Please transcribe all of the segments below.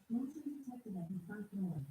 Motion detected at the front door.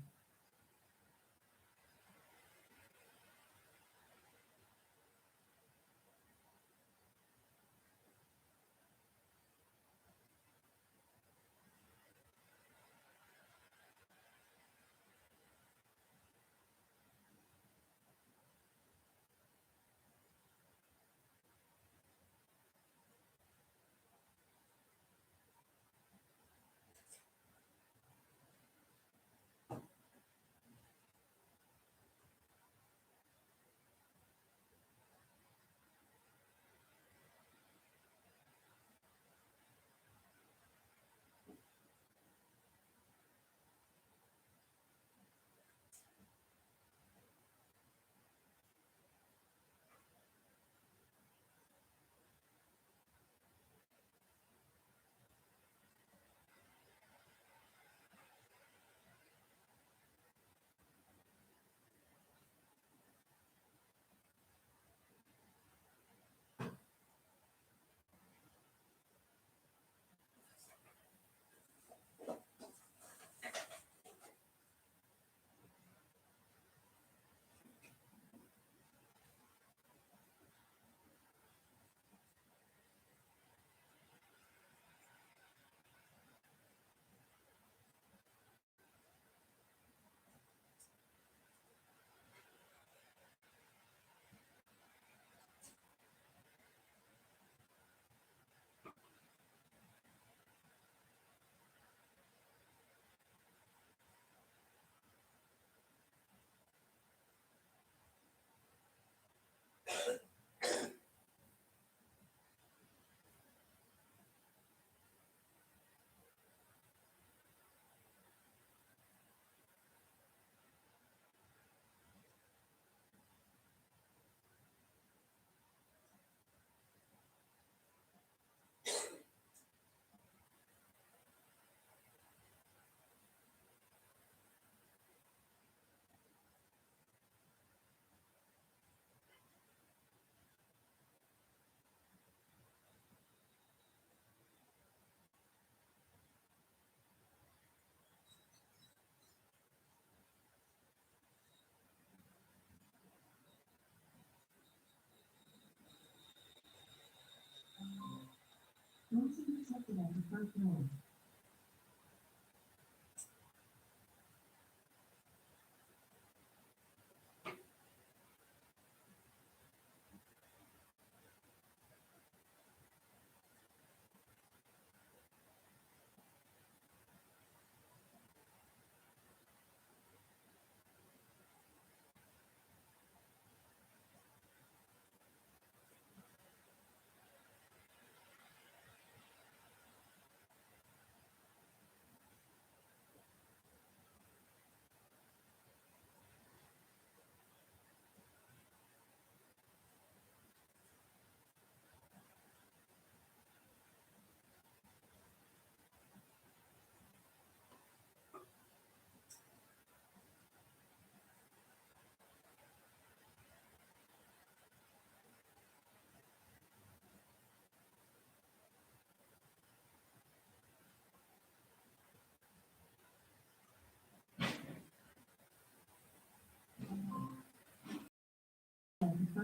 Motion detected at the front door.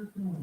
first floor.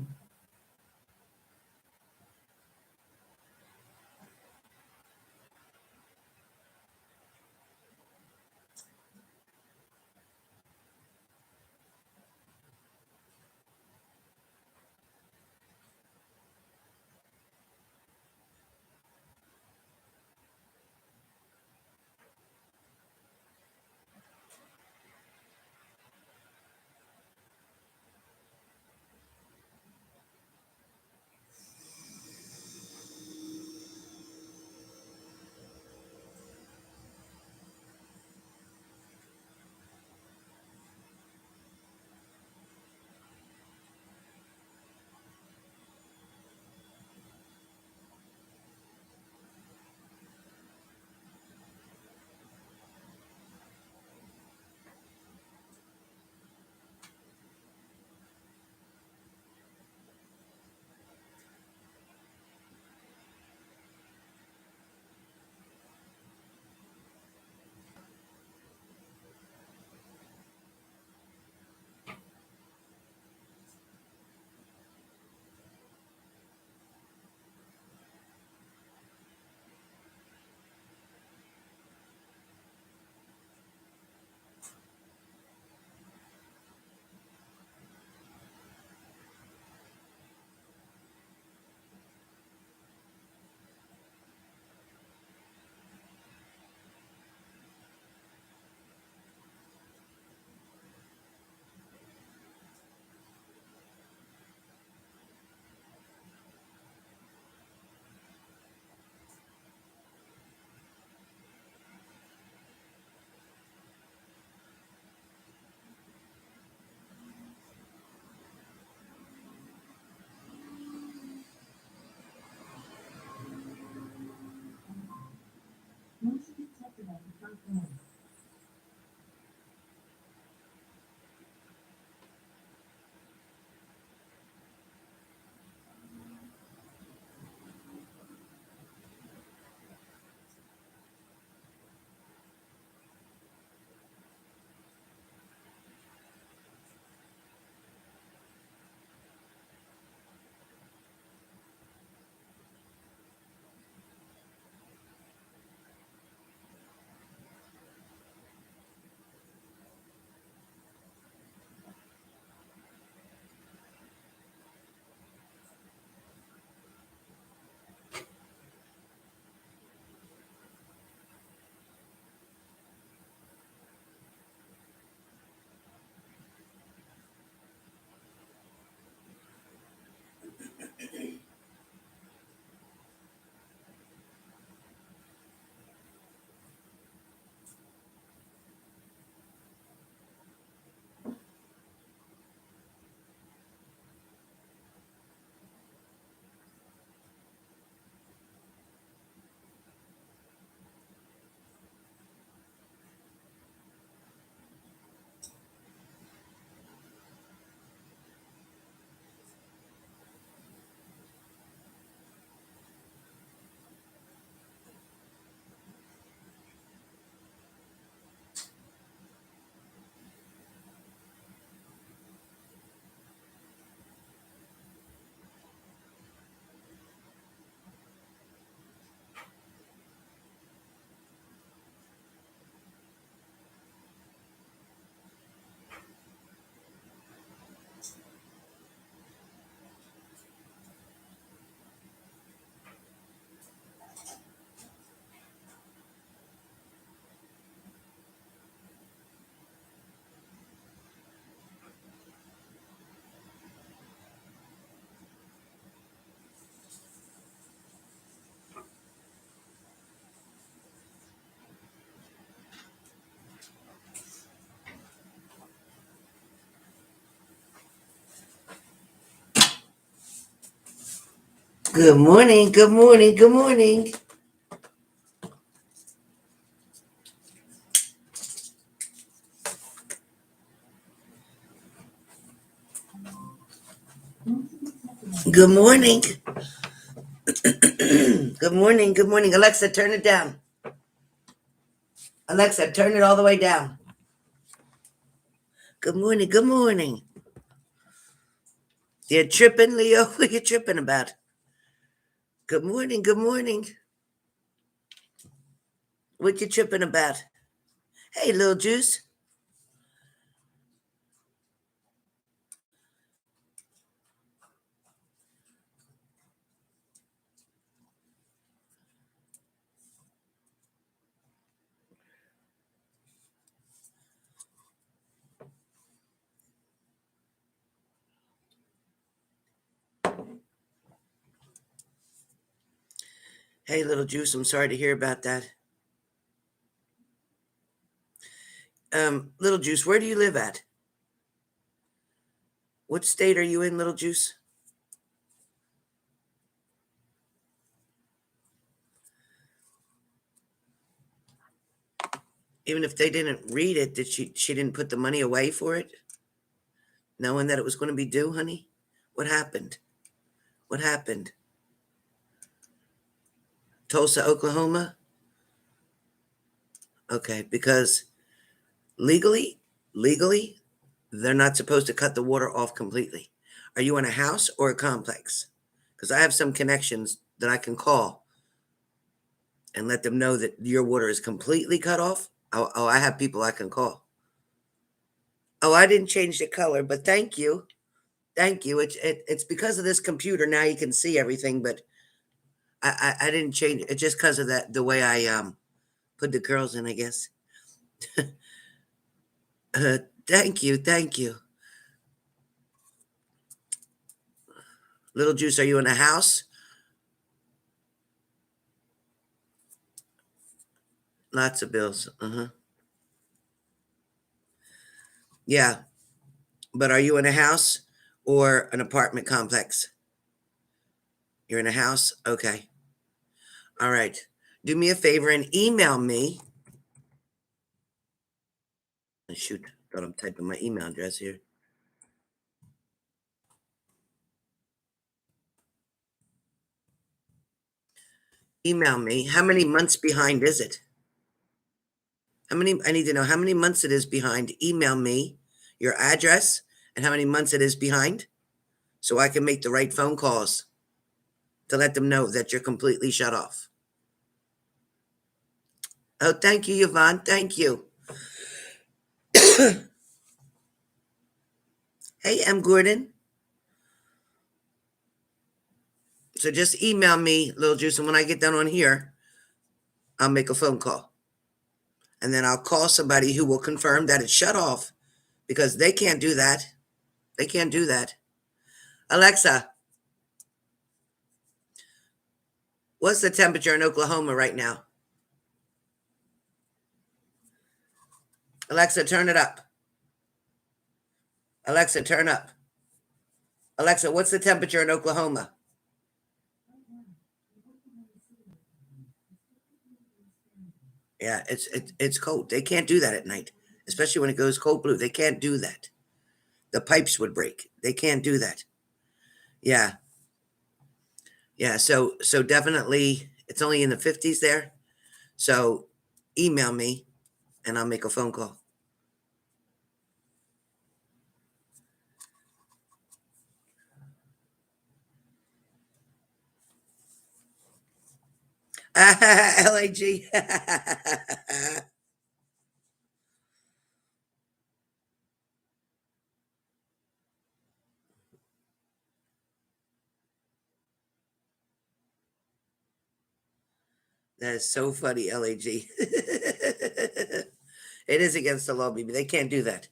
Motion detected at the front door. Good morning, good morning, good morning. Good morning. Good morning, good morning. Alexa, turn it down. Alexa, turn it all the way down. Good morning, good morning. You're tripping, Leo? What are you tripping about? Good morning, good morning. What you tripping about? Hey, little juice. Hey, little juice, I'm sorry to hear about that. Little juice, where do you live at? What state are you in, little juice? Even if they didn't read it, did she didn't put the money away for it? Knowing that it was going to be due, honey? What happened? What happened? Tulsa, Oklahoma? Okay, because legally, they're not supposed to cut the water off completely. Are you in a house or a complex? Because I have some connections that I can call and let them know that your water is completely cut off. Oh, I have people I can call. Oh, I didn't change the color, but thank you. Thank you. It's because of this computer. Now you can see everything, but I didn't change it just because of that, the way I put the girls in, I guess. Thank you. Thank you. Little Juice, are you in a house? Lots of bills. Yeah. But are you in a house or an apartment complex? You're in a house? Okay. All right. Do me a favor and email me. Shoot, thought I'm typing my email address here. Email me. How many months behind is it? I need to know how many months it is behind. Email me your address and how many months it is behind so I can make the right phone calls to let them know that you're completely shut off. Oh, thank you, Yvonne. Thank you. Hey, M. Gordon. So just email me, Little Juice, and when I get done on here, I'll make a phone call. And then I'll call somebody who will confirm that it's shut off because they can't do that. They can't do that. Alexa, what's the temperature in Oklahoma right now? Alexa, turn it up. Alexa, turn up. Alexa, what's the temperature in Oklahoma? Yeah, it's cold. They can't do that at night, especially when it goes cold blue. They can't do that. The pipes would break. They can't do that. Yeah. Yeah, so definitely it's only in the 50s there. So email me and I'll make a phone call. LAG. That is so funny, LAG. It is against the law, baby. They can't do that.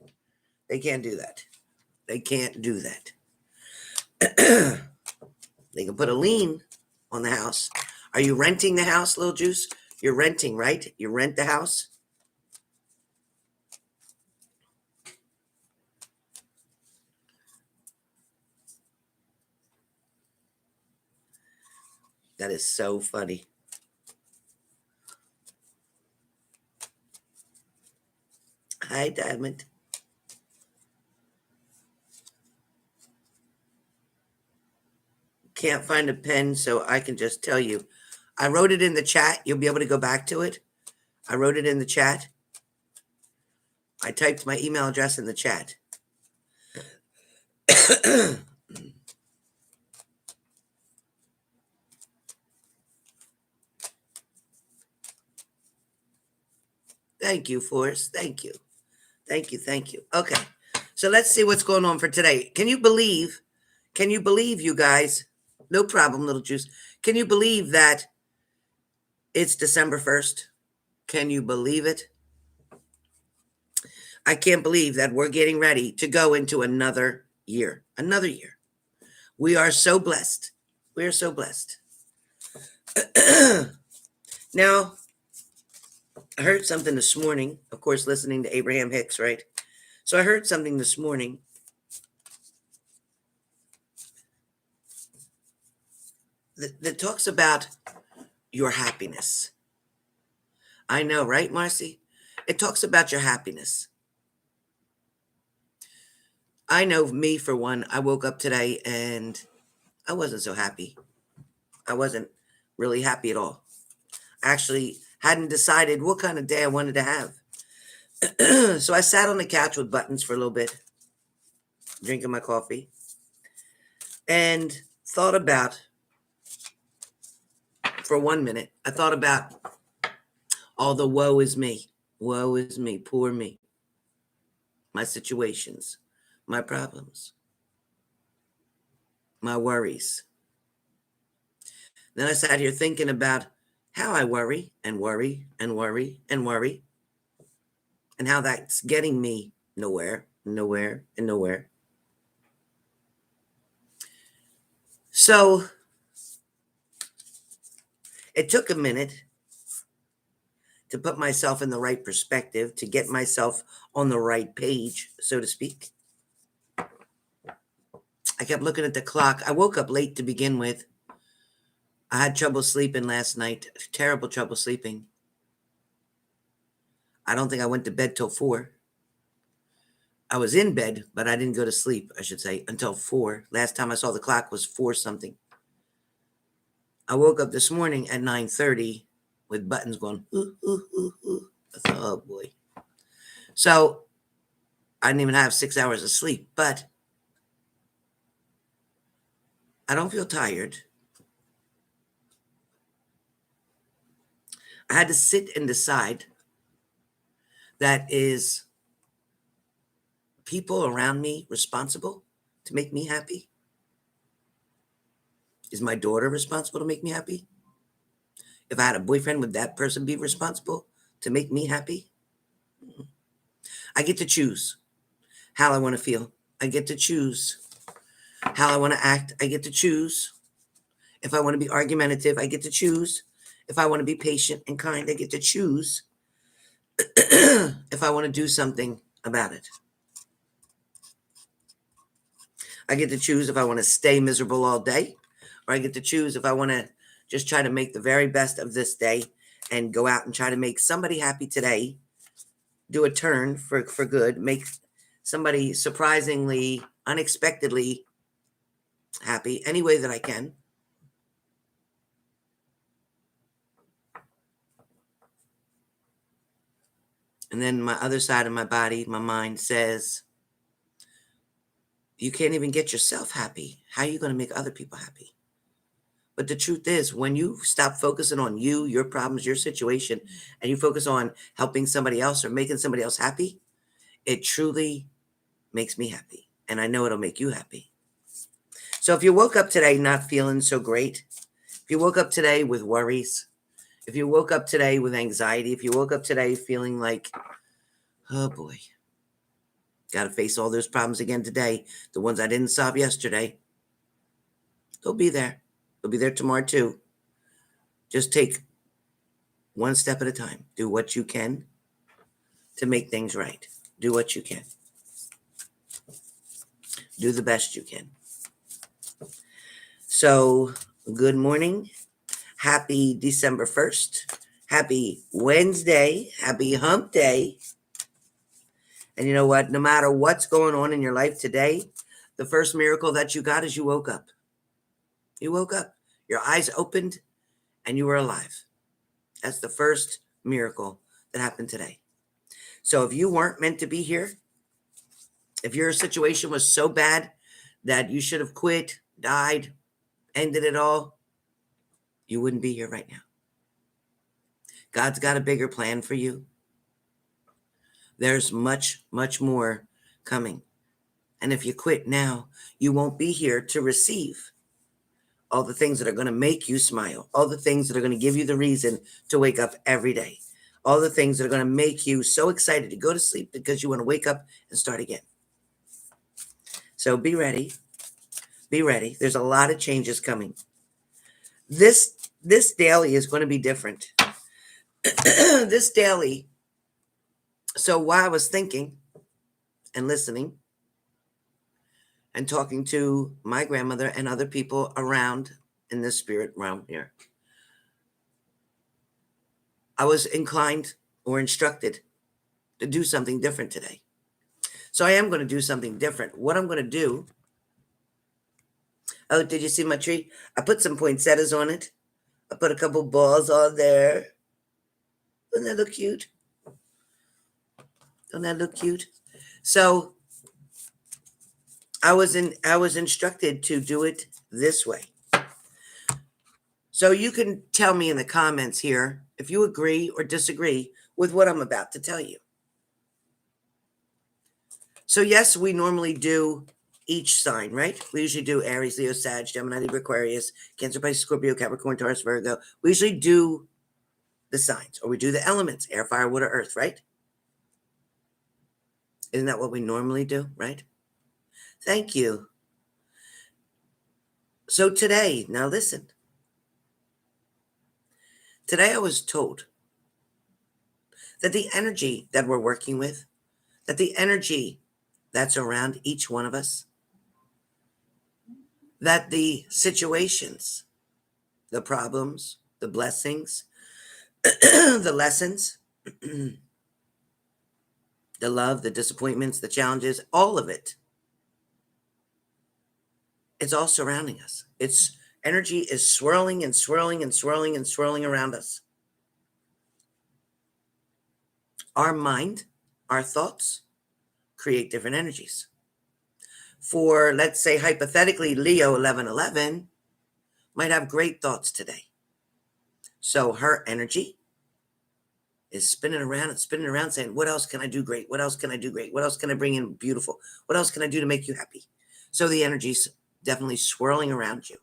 They can't do that. They can't do that. They can put a lien on the house. Are you renting the house, Little Juice? You're renting, right? You rent the house? That is so funny. Hi, Diamond. Can't find a pen, so I can just tell you. I wrote it in the chat. You'll be able to go back to it. I wrote it in the chat. I typed my email address in the chat. Thank you, Forrest. Thank you. Thank you. Thank you. Okay. So let's see what's going on for today. Can you believe, you guys? No problem, little juice. Can you believe that it's December 1st? Can you believe it? I can't believe that we're getting ready to go into another year. Another year. We are so blessed. We are so blessed. Now, I heard something this morning, of course, listening to Abraham Hicks, right? So I heard something this morning that talks about your happiness. I know, right, Marcy? It talks about your happiness. I know me, for one, I woke up today and I wasn't so happy. I wasn't really happy at all. Actually, hadn't decided what kind of day I wanted to have. So I sat on the couch with buttons for a little bit, drinking my coffee, and thought about, for 1 minute, I thought about all the woe is me, poor me, my situations, my problems, my worries. Then I sat here thinking about how I worry and worry and worry and worry, and how that's getting me nowhere, nowhere, and nowhere. So it took a minute to put myself in the right perspective, to get myself on the right page, so to speak. I kept looking at the clock. I woke up late to begin with. I had trouble sleeping last night, terrible trouble sleeping. I don't think I went to bed till 4. I was in bed, but I didn't go to sleep, I should say, until 4. Last time I saw the clock was 4 something. I woke up this morning at 9:30 with buttons going, ooh, ooh, ooh, ooh. I thought, oh boy. So I didn't even have 6 hours of sleep, but I don't feel tired. I had to sit and decide that is people around me responsible to make me happy? Is my daughter responsible to make me happy? If I had a boyfriend, would that person be responsible to make me happy? I get to choose how I want to feel. I get to choose how I want to act. I get to choose if I want to be argumentative. I get to choose if I want to be patient and kind. I get to choose if I want to do something about it. I get to choose if I want to stay miserable all day, or I get to choose if I want to just try to make the very best of this day and go out and try to make somebody happy today, do a turn for good, make somebody surprisingly, unexpectedly happy any way that I can. And then my other side of my body, my mind says, you can't even get yourself happy. How are you going to make other people happy? But the truth is, when you stop focusing on you, your problems, your situation, and you focus on helping somebody else or making somebody else happy, it truly makes me happy. And I know it'll make you happy. So if you woke up today not feeling so great, if you woke up today with worries, if you woke up today with anxiety, if you woke up today feeling like, oh boy, got to face all those problems again today, the ones I didn't solve yesterday, they'll be there. They'll be there tomorrow too. Just take one step at a time. Do what you can to make things right. Do what you can. Do the best you can. So, good morning. Happy December 1st. Happy Wednesday. Happy hump day. And you know what? No matter what's going on in your life today, the first miracle that you got is you woke up. You woke up. Your eyes opened and you were alive. That's the first miracle that happened today. So if you weren't meant to be here, if your situation was so bad that you should have quit, died, ended it all, you wouldn't be here right now. God's got a bigger plan for you. There's much, much more coming. And if you quit now, you won't be here to receive all the things that are going to make you smile, all the things that are going to give you the reason to wake up every day, all the things that are going to make you so excited to go to sleep because you want to wake up and start again. So be ready. Be ready. There's a lot of changes coming. This daily is going to be different. This daily. So while I was thinking and listening and talking to my grandmother and other people around in the spirit realm here, I was inclined or instructed to do something different today. So I am going to do something different. What I'm going to do, oh, did you see my tree? I put some poinsettias on it. I put a couple balls on there. Doesn't that look cute? Doesn't that look cute? So I was instructed to do it this way. So you can tell me in the comments here if you agree or disagree with what I'm about to tell you. So yes, we normally do each sign, right? We usually do Aries, Leo, Sag, Gemini, Libra, Aquarius, Cancer, Pisces, Scorpio, Capricorn, Taurus, Virgo. We usually do the signs, or we do the elements, air, fire, water, earth, right? Isn't that what we normally do, right? Thank you. So today, now listen. Today I was told that the energy that we're working with, that the energy that's around each one of us, that the situations, the problems, the blessings, the lessons, the love, the disappointments, the challenges, all of it, it's all surrounding us. It's energy is swirling and swirling and swirling and swirling around us. Our mind, our thoughts create different energies. For, let's say, hypothetically, Leo 1111 might have great thoughts today. So her energy is spinning around and spinning around saying, what else can I do great? What else can I do great? What else can I bring in beautiful? What else can I do to make you happy? So the energy's definitely swirling around you.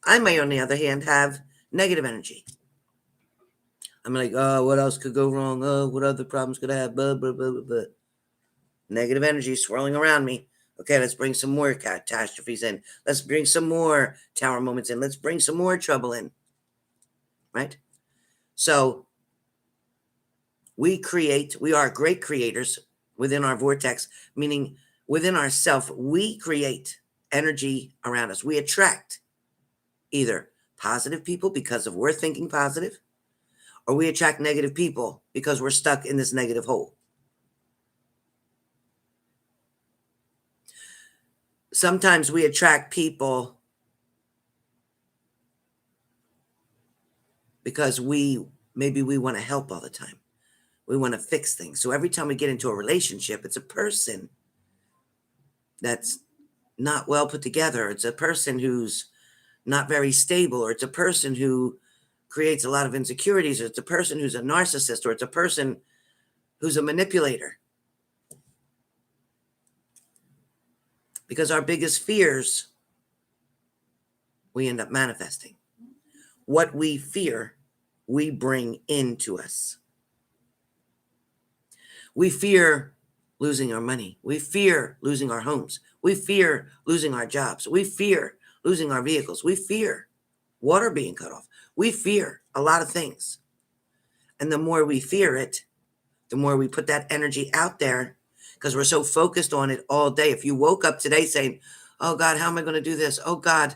I may, on the other hand, have negative energy. I'm like, oh, what else could go wrong? Oh, what other problems could I have? Blah, blah, blah, blah, blah. Negative energy swirling around me. Okay, let's bring some more catastrophes in. Let's bring some more tower moments in. Let's bring some more trouble in. Right? So we are great creators within our vortex, meaning within ourself, we create energy around us. We attract either positive people because of we're thinking positive, or we attract negative people because we're stuck in this negative hole. Sometimes we attract people because maybe we want to help all the time. We want to fix things. So every time we get into a relationship, it's a person that's not well put together. It's a person who's not very stable, or it's a person who creates a lot of insecurities, or it's a person who's a narcissist, or it's a person who's a manipulator. Because our biggest fears, we end up manifesting. What we fear, we bring into us. We fear losing our money. We fear losing our homes. We fear losing our jobs. We fear losing our vehicles. We fear water being cut off. We fear a lot of things. And the more we fear it, the more we put that energy out there, because we're so focused on it all day. If you woke up today saying, oh God, how am I going to do this? Oh God,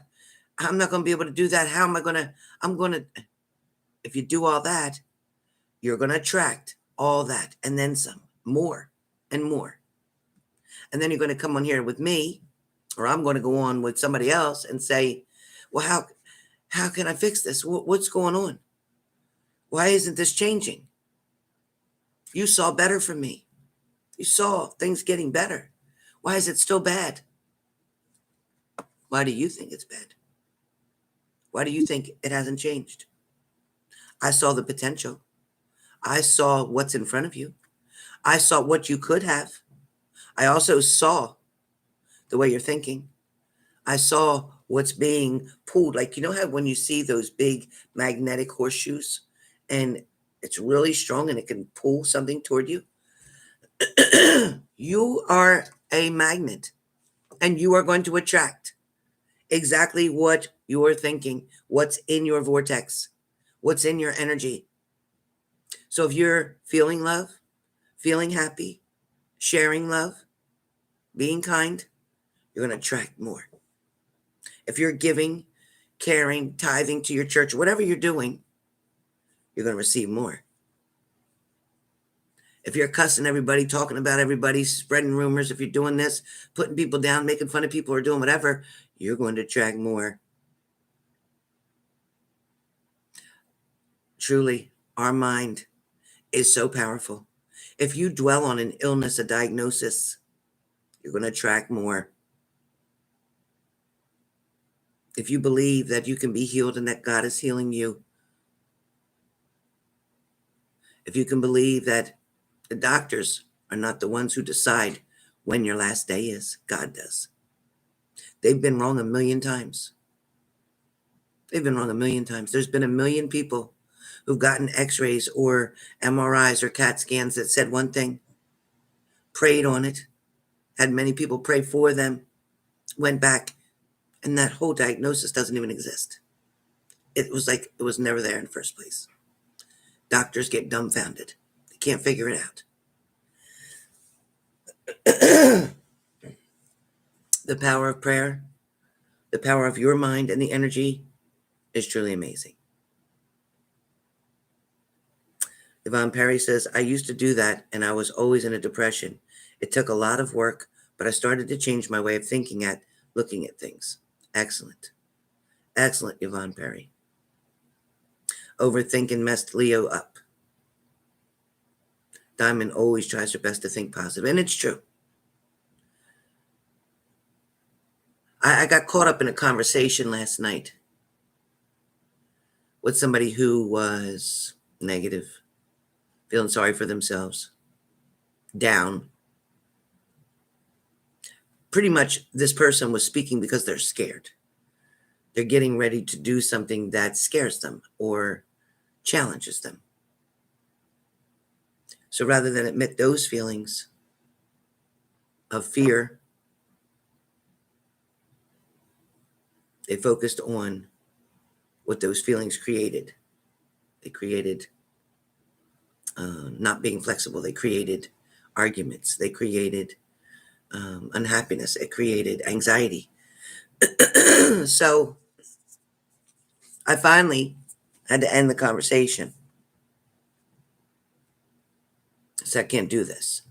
I'm not going to be able to do that. How am I going to, if you do all that, you're going to attract all that and then some, more and more. And then you're going to come on here with me, or I'm going to go on with somebody else and say, well, how can I fix this? What's going on? Why isn't this changing? You saw better from me. You saw things getting better. Why is it still bad? Why do you think it's bad? Why do you think it hasn't changed? I saw the potential. I saw what's in front of you. I saw what you could have. I also saw the way you're thinking. I saw what's being pulled. Like, you know how when you see those big magnetic horseshoes and it's really strong and it can pull something toward you? You are a magnet and you are going to attract exactly what you're thinking, what's in your vortex, what's in your energy. So if you're feeling love, feeling happy, sharing love, being kind, you're going to attract more. If you're giving, caring, tithing to your church, whatever you're doing, you're going to receive more. If you're cussing everybody, talking about everybody, spreading rumors, if you're doing this, putting people down, making fun of people or doing whatever, you're going to attract more. Truly, our mind is so powerful. If you dwell on an illness, a diagnosis, you're going to attract more. If you believe that you can be healed and that God is healing you, if you can believe that the doctors are not the ones who decide when your last day is, God does. They've been wrong a million times. They've been wrong a million times. There's been a million people who've gotten x-rays or MRIs or CAT scans that said one thing, prayed on it, had many people pray for them, went back, and that whole diagnosis doesn't even exist. It was like it was never there in the first place. Doctors get dumbfounded. They can't figure it out. The power of prayer, the power of your mind and the energy is truly amazing. Yvonne Perry says, I used to do that and I was always in a depression. It took a lot of work, but I started to change my way of thinking at looking at things. Excellent. Excellent, Yvonne Perry. Overthinking messed Leo up. Diamond always tries her best to think positive, and it's true. I got caught up in a conversation last night with somebody who was negative, feeling sorry for themselves, down. Pretty much this person was speaking because they're scared. They're getting ready to do something that scares them or challenges them. So rather than admit those feelings of fear, they focused on what those feelings created. They created not being flexible. They created arguments. They created unhappiness. It created anxiety. So I finally had to end the conversation. So I can't do this.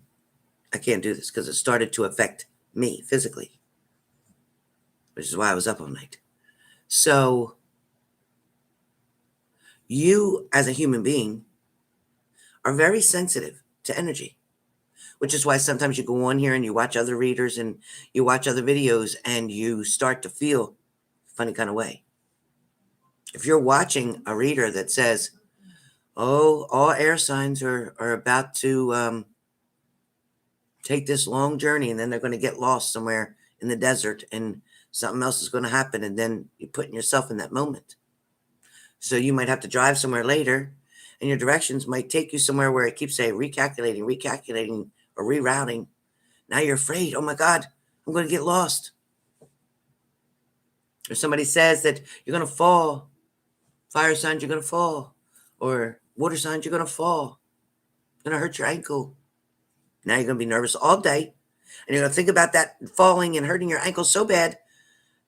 I can't do this because it started to affect me physically, which is why I was up all night. So you, as a human being, are very sensitive to energy, which is why sometimes you go on here and you watch other readers and you watch other videos and you start to feel a funny kind of way. If you're watching a reader that says, oh, all air signs are about to take this long journey and then they're going to get lost somewhere in the desert and something else is going to happen, and then you're putting yourself in that moment. So you might have to drive somewhere later and your directions might take you somewhere where it keeps saying recalculating, or rerouting. Now you're afraid. Oh my God, I'm going to get lost. Or somebody says that you're going to fall. Fire signs, you're going to fall. Or water signs, you're going to fall. You're going to hurt your ankle. Now you're going to be nervous all day. And you're going to think about that falling and hurting your ankle so bad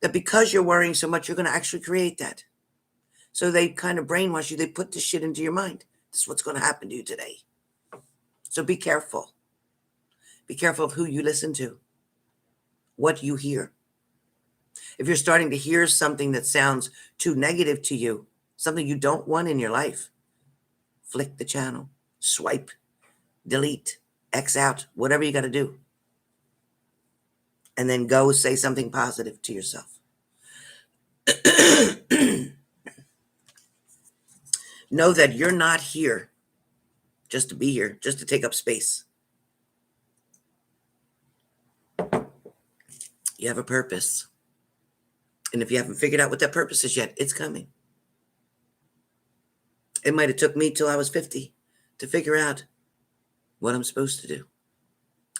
that because you're worrying so much, you're going to actually create that. So they kind of brainwash you. They put this shit into your mind. This is what's going to happen to you today. So be careful. Be careful of who you listen to, what you hear. If you're starting to hear something that sounds too negative to you, something you don't want in your life, flick the channel, swipe, delete, X out, whatever you got to do. And then go say something positive to yourself. Know that you're not here just to be here, just to take up space. You have a purpose. And if you haven't figured out what that purpose is yet, it's coming. It might have took me till I was 50 to figure out what I'm supposed to do,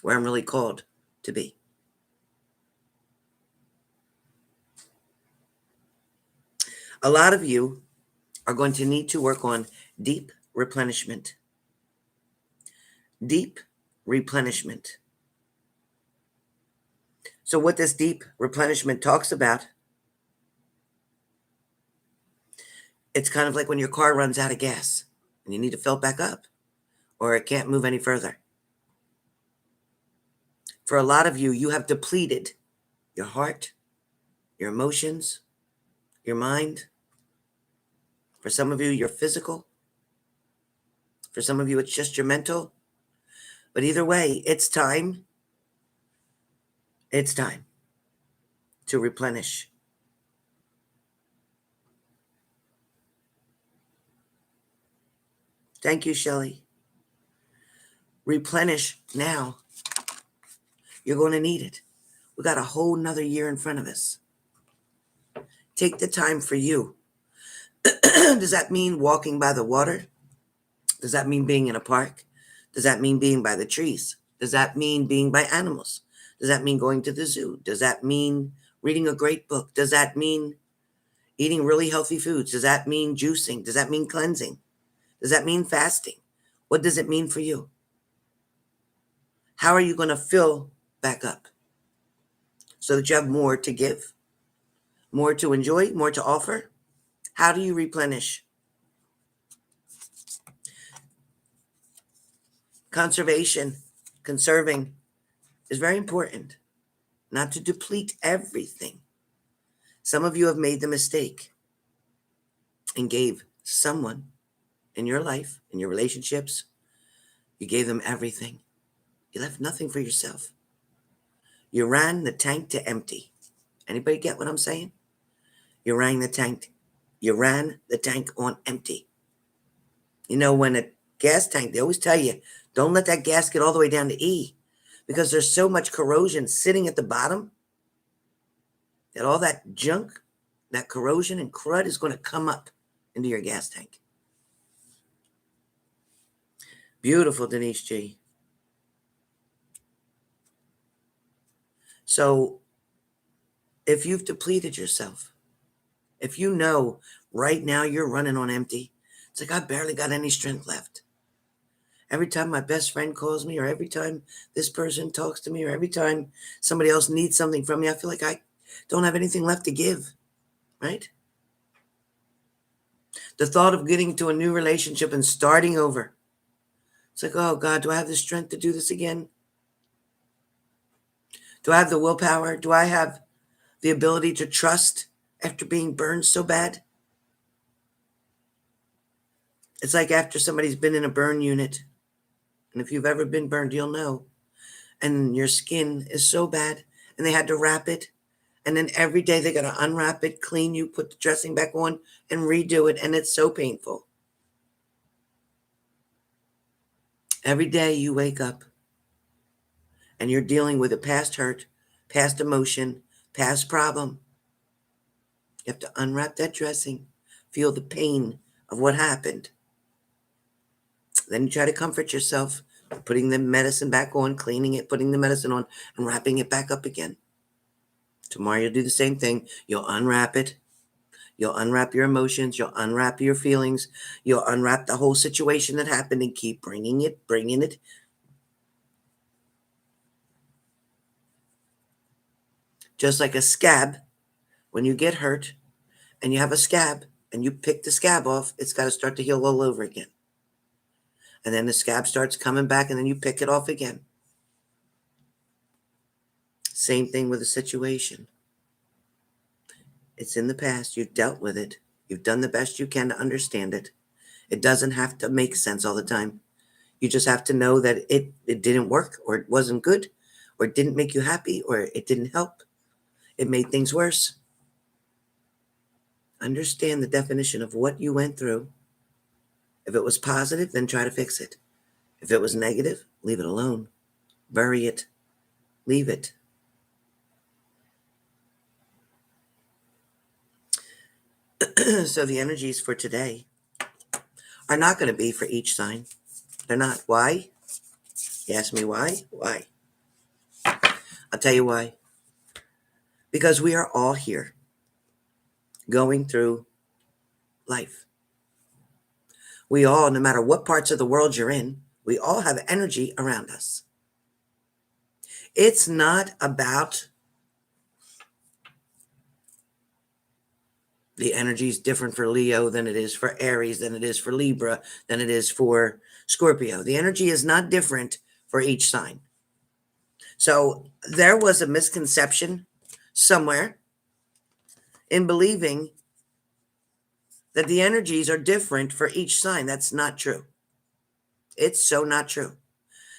where I'm really called to be. A lot of you are going to need to work on deep replenishment. Deep replenishment. So what this deep replenishment talks about, it's kind of like when your car runs out of gas and you need to fill it back up or it can't move any further. For a lot of you, you have depleted your heart, your emotions, your mind. For some of you, your physical. For some of you, it's just your mental. But either way, it's time. It's time to replenish. Thank you, Shelley. Replenish now. You're going to need it. We got a whole nother year in front of us. Take the time for you. Does that mean walking by the water? Does that mean being in a park? Does that mean being by the trees? Does that mean being by animals? Does that mean going to the zoo? Does that mean reading a great book? Does that mean eating really healthy foods? Does that mean juicing? Does that mean cleansing? Does that mean fasting? What does it mean for you? How are you going to fill back up so that you have more to give, more to enjoy, more to offer? How do you replenish? Conserving is very important, not to deplete everything. Some of you have made the mistake and gave someone in your life, in your relationships, you gave them everything. You left nothing for yourself. You ran the tank to empty. Anybody get what I'm saying? You ran the tank on empty. You know, when a gas tank, they always tell you, don't let that gas get all the way down to E, because there's so much corrosion sitting at the bottom that all that junk, that corrosion and crud is going to come up into your gas tank. Beautiful, Denise G. So if you've depleted yourself, if you know right now you're running on empty, it's like I barely got any strength left. Every time my best friend calls me, or every time this person talks to me, or every time somebody else needs something from me, I feel like I don't have anything left to give, right? The thought of getting into a new relationship and starting over, it's like, oh God, do I have the strength to do this again? Do I have the willpower? Do I have the ability to trust after being burned so bad? It's like after somebody's been in a burn unit, and if you've ever been burned, you'll know, and your skin is so bad, and they had to wrap it, and then every day they got to unwrap it, clean you, put the dressing back on, and redo it, and it's so painful. Every day you wake up, and you're dealing with a past hurt, past emotion, past problem. You have to unwrap that dressing, feel the pain of what happened. Then you try to comfort yourself, putting the medicine back on, cleaning it, putting the medicine on, and wrapping it back up again. Tomorrow you'll do the same thing. You'll unwrap it. You'll unwrap your emotions. You'll unwrap your feelings. You'll unwrap the whole situation that happened and keep bringing it. Just like a scab, when you get hurt and you have a scab and you pick the scab off, it's got to start to heal all over again. And then the scab starts coming back and then you pick it off again. Same thing with a situation. It's in the past. You've dealt with it. You've done the best you can to understand it. It doesn't have to make sense all the time. You just have to know that it didn't work, or it wasn't good, or it didn't make you happy, or it didn't help. It made things worse. Understand the definition of what you went through. If it was positive, then try to fix it. If it was negative, leave it alone. Bury it. Leave it. So the energies for today are not going to be for each sign. They're not. Why? You ask me why? Why? I'll tell you why. Because we are all here going through life. We all, no matter what parts of the world you're in, we all have energy around us. It's not about the energy is different for Leo than it is for Aries, than it is for Libra, than it is for Scorpio. The energy is not different for each sign. So there was a misconception somewhere in believing that the energies are different for each sign. That's not true. It's so not true.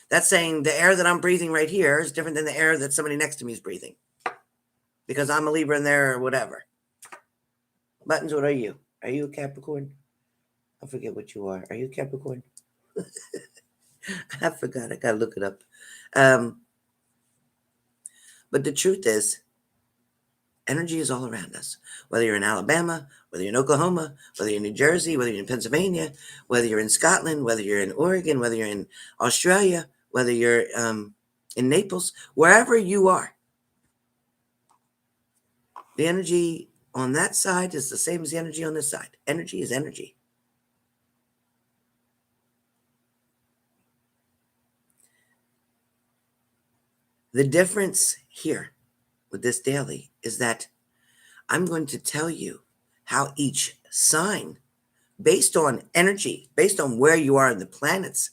That's saying the air that I'm breathing right here is different than the air that somebody next to me is breathing because I'm a Libra in there or whatever. Buttons, what are you? Are you a Capricorn? I forget what you are. Are you a Capricorn? I forgot. I got to look it up. But the truth is, energy is all around us. Whether you're in Alabama, whether you're in Oklahoma, whether you're in New Jersey, whether you're in Pennsylvania, whether you're in Scotland, whether you're in Oregon, whether you're in Australia, whether you're in Naples, wherever you are, the energy on that side is the same as the energy on this side. Energy is energy. The difference here with this daily is that I'm going to tell you how each sign, based on energy, based on where you are in the planets,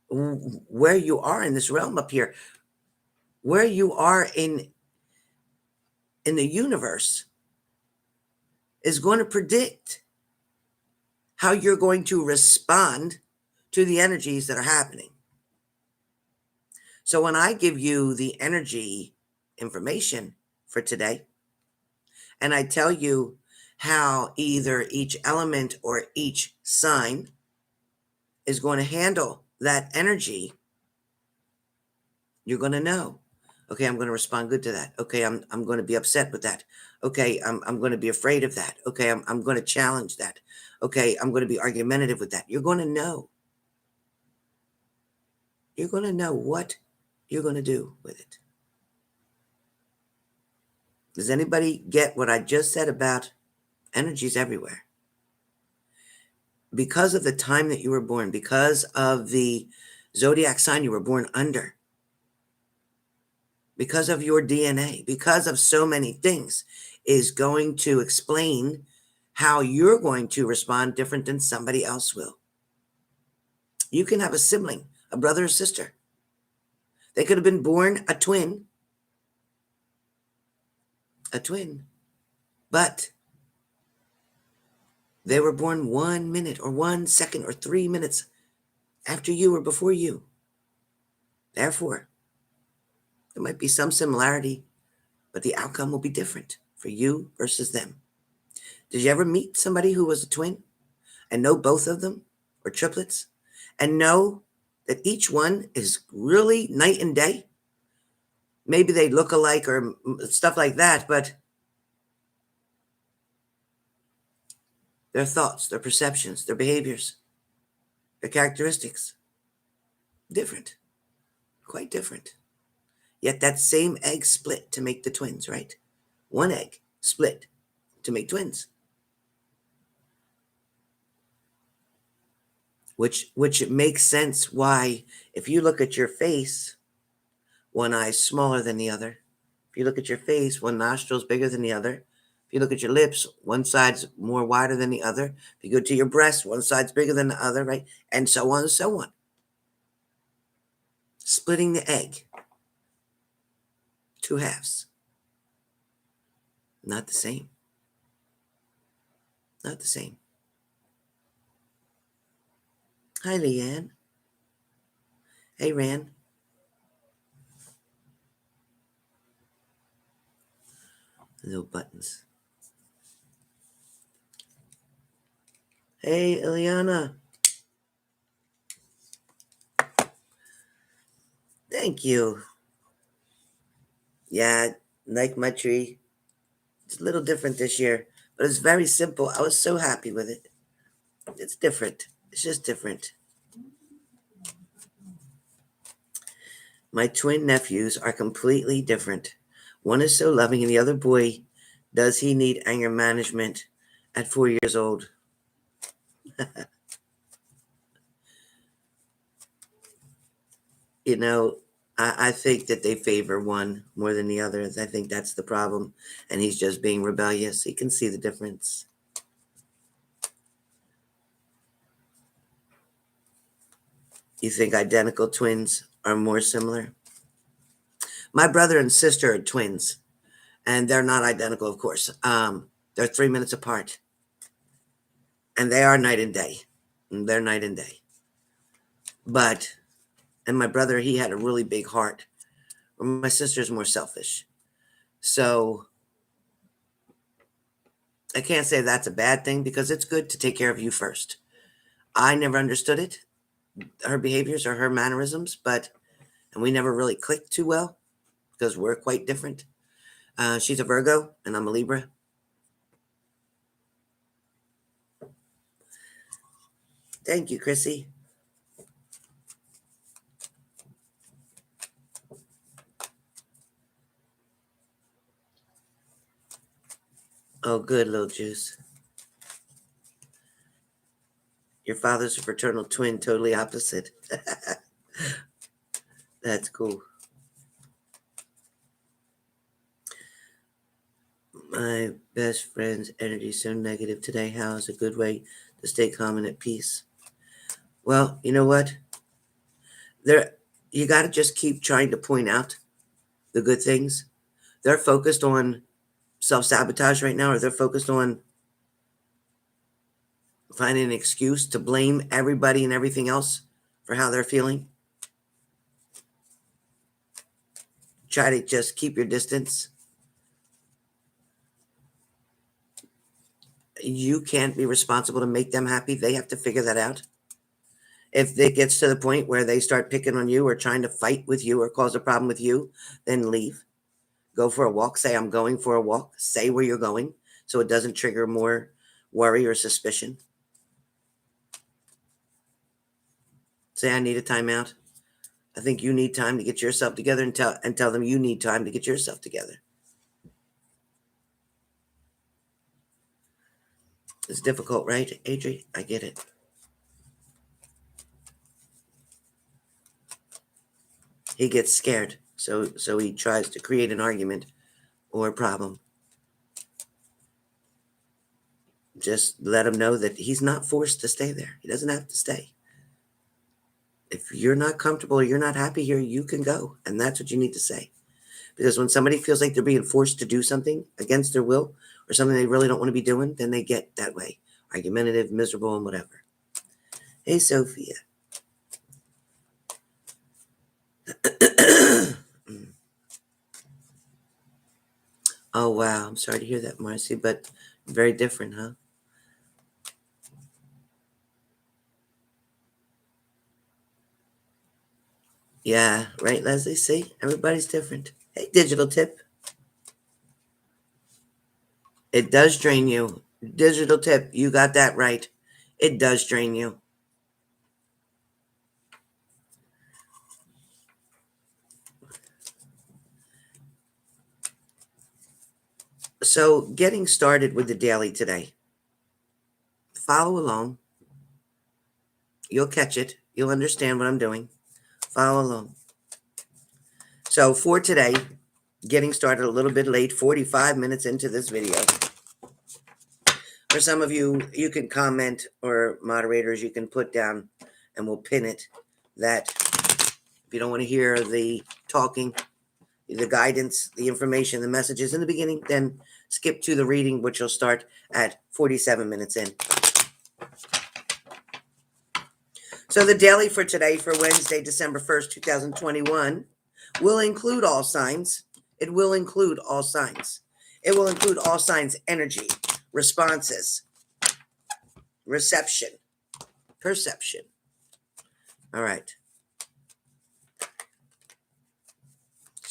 where you are in this realm up here, where you are in the universe, is going to predict how you're going to respond to the energies that are happening. So when I give you the energy information for today, and I tell you how either each element or each sign is going to handle that energy, you're going to know, okay, I'm going to respond good to that. Okay, I'm going to be upset with that. Okay, I'm going to be afraid of that. Okay, I'm going to challenge that. Okay, I'm going to be argumentative with that. You're going to know. You're going to know what you're going to do with it. Does anybody get what I just said about energies everywhere? Because of the time that you were born, because of the zodiac sign you were born under, because of your DNA, because of so many things, is going to explain how you're going to respond different than somebody else will. You can have a sibling, a brother or sister. They could have been born a twin, but they were born 1 minute or 1 second or 3 minutes after you or before you. Therefore, there might be some similarity, but the outcome will be different for you versus them. Did you ever meet somebody who was a twin and know both of them or triplets and know that each one is really night and day? Maybe they look alike or stuff like that, but their thoughts, their perceptions, their behaviors, their characteristics, different, quite different. Yet that same egg split to make the twins, right? One egg split to make twins. Which makes sense why, if you look at your face, one eye's smaller than the other. If you look at your face, one nostril's bigger than the other. If you look at your lips, one side's more wider than the other. If you go to your breast, one side's bigger than the other, right? And so on and so on. Splitting the egg. Two halves. Not the same. Not the same. Hi, Leanne. Hey, Ran. Little buttons. Hey, Ileana. Thank you. Yeah, like my tree. It's a little different this year, but it's very simple. I was so happy with it. It's different. It's just different. My twin nephews are completely different. One is so loving, and the other boy, does he need anger management at 4 years old? You know, I think that they favor one more than the other. I think that's the problem. And he's just being rebellious. You can see the difference. You think identical twins are more similar? My brother and sister are twins, and they're not identical, of course. They're 3 minutes apart, and they are night and day. They're night and day. But, and my brother, he had a really big heart. My sister's more selfish. So I can't say that's a bad thing because it's good to take care of you first. I never understood it, her behaviors or her mannerisms, and we never really clicked too well because we're quite different. She's a Virgo and I'm a Libra. Thank you, Chrissy. Oh, good, little juice. Your father's a fraternal twin, totally opposite. That's cool. My best friend's energy is so negative today. How is a good way to stay calm and at peace? Well, you know what? You got to just keep trying to point out the good things. They're focused on self-sabotage right now, or they're focused on finding an excuse to blame everybody and everything else for how they're feeling. Try to just keep your distance. You can't be responsible to make them happy. They have to figure that out. If it gets to the point where they start picking on you or trying to fight with you or cause a problem with you, then leave. Go for a walk. Say, I'm going for a walk. Say where you're going so it doesn't trigger more worry or suspicion. Say, I need a timeout. I think you need time to get yourself together, and tell them you need time to get yourself together. It's difficult, right, Adri? I get it. He gets scared, so he tries to create an argument or a problem. Just let him know that he's not forced to stay there. He doesn't have to stay. If you're not comfortable or you're not happy here, you can go, and that's what you need to say. Because when somebody feels like they're being forced to do something against their will or something they really don't want to be doing, then they get that way, argumentative, miserable, and whatever. Hey, Sophia. Oh, wow. I'm sorry to hear that, Marcy, but very different, huh? Yeah, right, Leslie? See, everybody's different. Hey, digital tip. It does drain you. Digital tip, you got that right. It does drain you. So, getting started with the daily today. Follow along. You'll catch it. You'll understand what I'm doing. Follow along. So, for today, getting started a little bit late, 45 minutes into this video. For some of you, you can comment, or moderators, you can put down and we'll pin it that if you don't want to hear the talking, the guidance, the information, the messages in the beginning, then skip to the reading, which will start at 47 minutes in. So the daily for today, for Wednesday, December 1st, 2021, will include all signs. It will include all signs. It will include all signs, energy, responses, reception, perception. All right.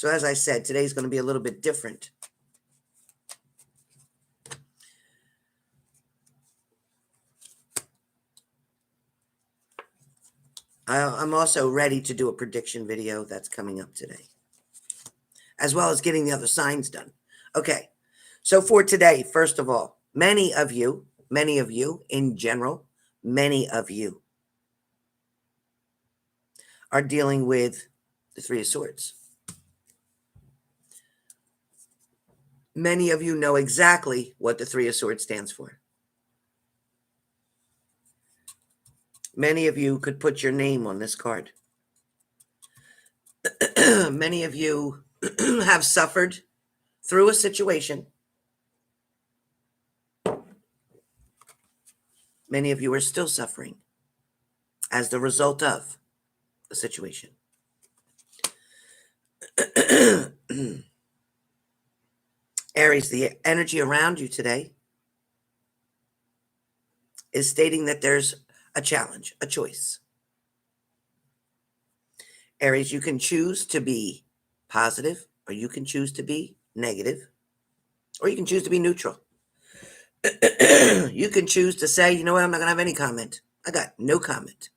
So as I said, today's going to be a little bit different. I'm also ready to do a prediction video that's coming up today, as well as getting the other signs done. Okay, so for today, first of all, many of you in general, many of you are dealing with the Three of Swords. Many of you know exactly what the Three of Swords stands for. Many of you could put your name on this card. Many of you have suffered through a situation. Many of you are still suffering as the result of the situation. Aries, the energy around you today is stating that there's a challenge, a choice. Aries, you can choose to be positive, or you can choose to be negative, or you can choose to be neutral. You can choose to say, you know what, I'm not going to have any comment. I got no comment.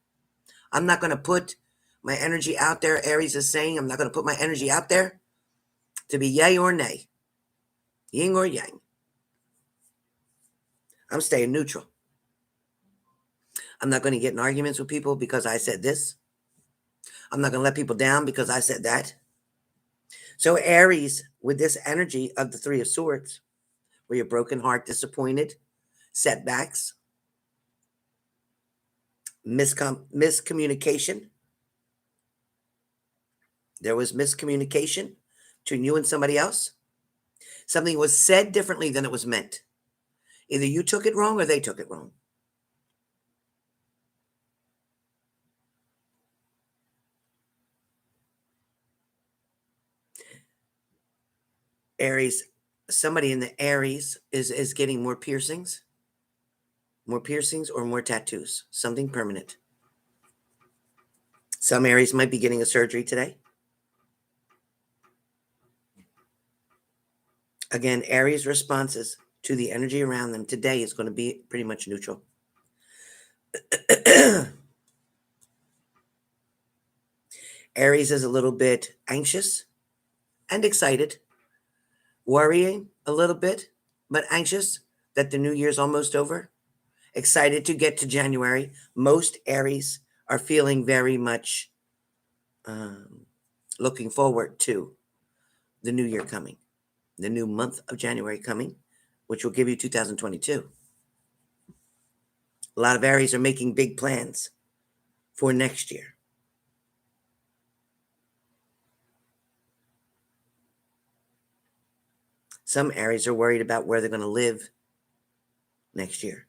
I'm not going to put my energy out there. Aries is saying, I'm not going to put my energy out there to be yay or nay, yin or yang. I'm staying neutral. I'm not going to get in arguments with people because I said this. I'm not going to let people down because I said that. So Aries, with this energy of the Three of Swords, where you're broken heart, disappointed, setbacks, miscommunication. There was miscommunication between you and somebody else. Something was said differently than it was meant. Either you took it wrong or they took it wrong. Aries, somebody in the Aries is getting more piercings or more tattoos, something permanent. Some Aries might be getting a surgery today. Again, Aries responses to the energy around them today is going to be pretty much neutral. Aries is a little bit anxious and excited, worrying a little bit, but anxious that the new year's almost over. Excited to get to January. Most Aries are feeling very much looking forward to the new year coming, the new month of January coming, which will give you 2022. A lot of Aries are making big plans for next year. Some Aries are worried about where they're going to live next year.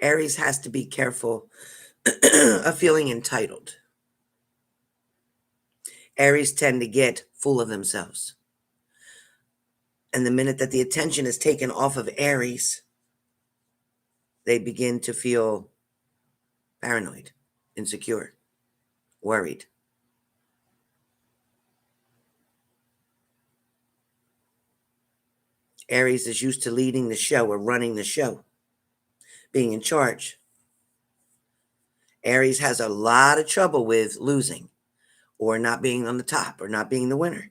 Aries has to be careful of feeling entitled. Aries tend to get full of themselves. And the minute that the attention is taken off of Aries, they begin to feel paranoid, insecure, worried. Aries is used to leading the show or running the show, being in charge. Aries has a lot of trouble with losing or not being on the top or not being the winner,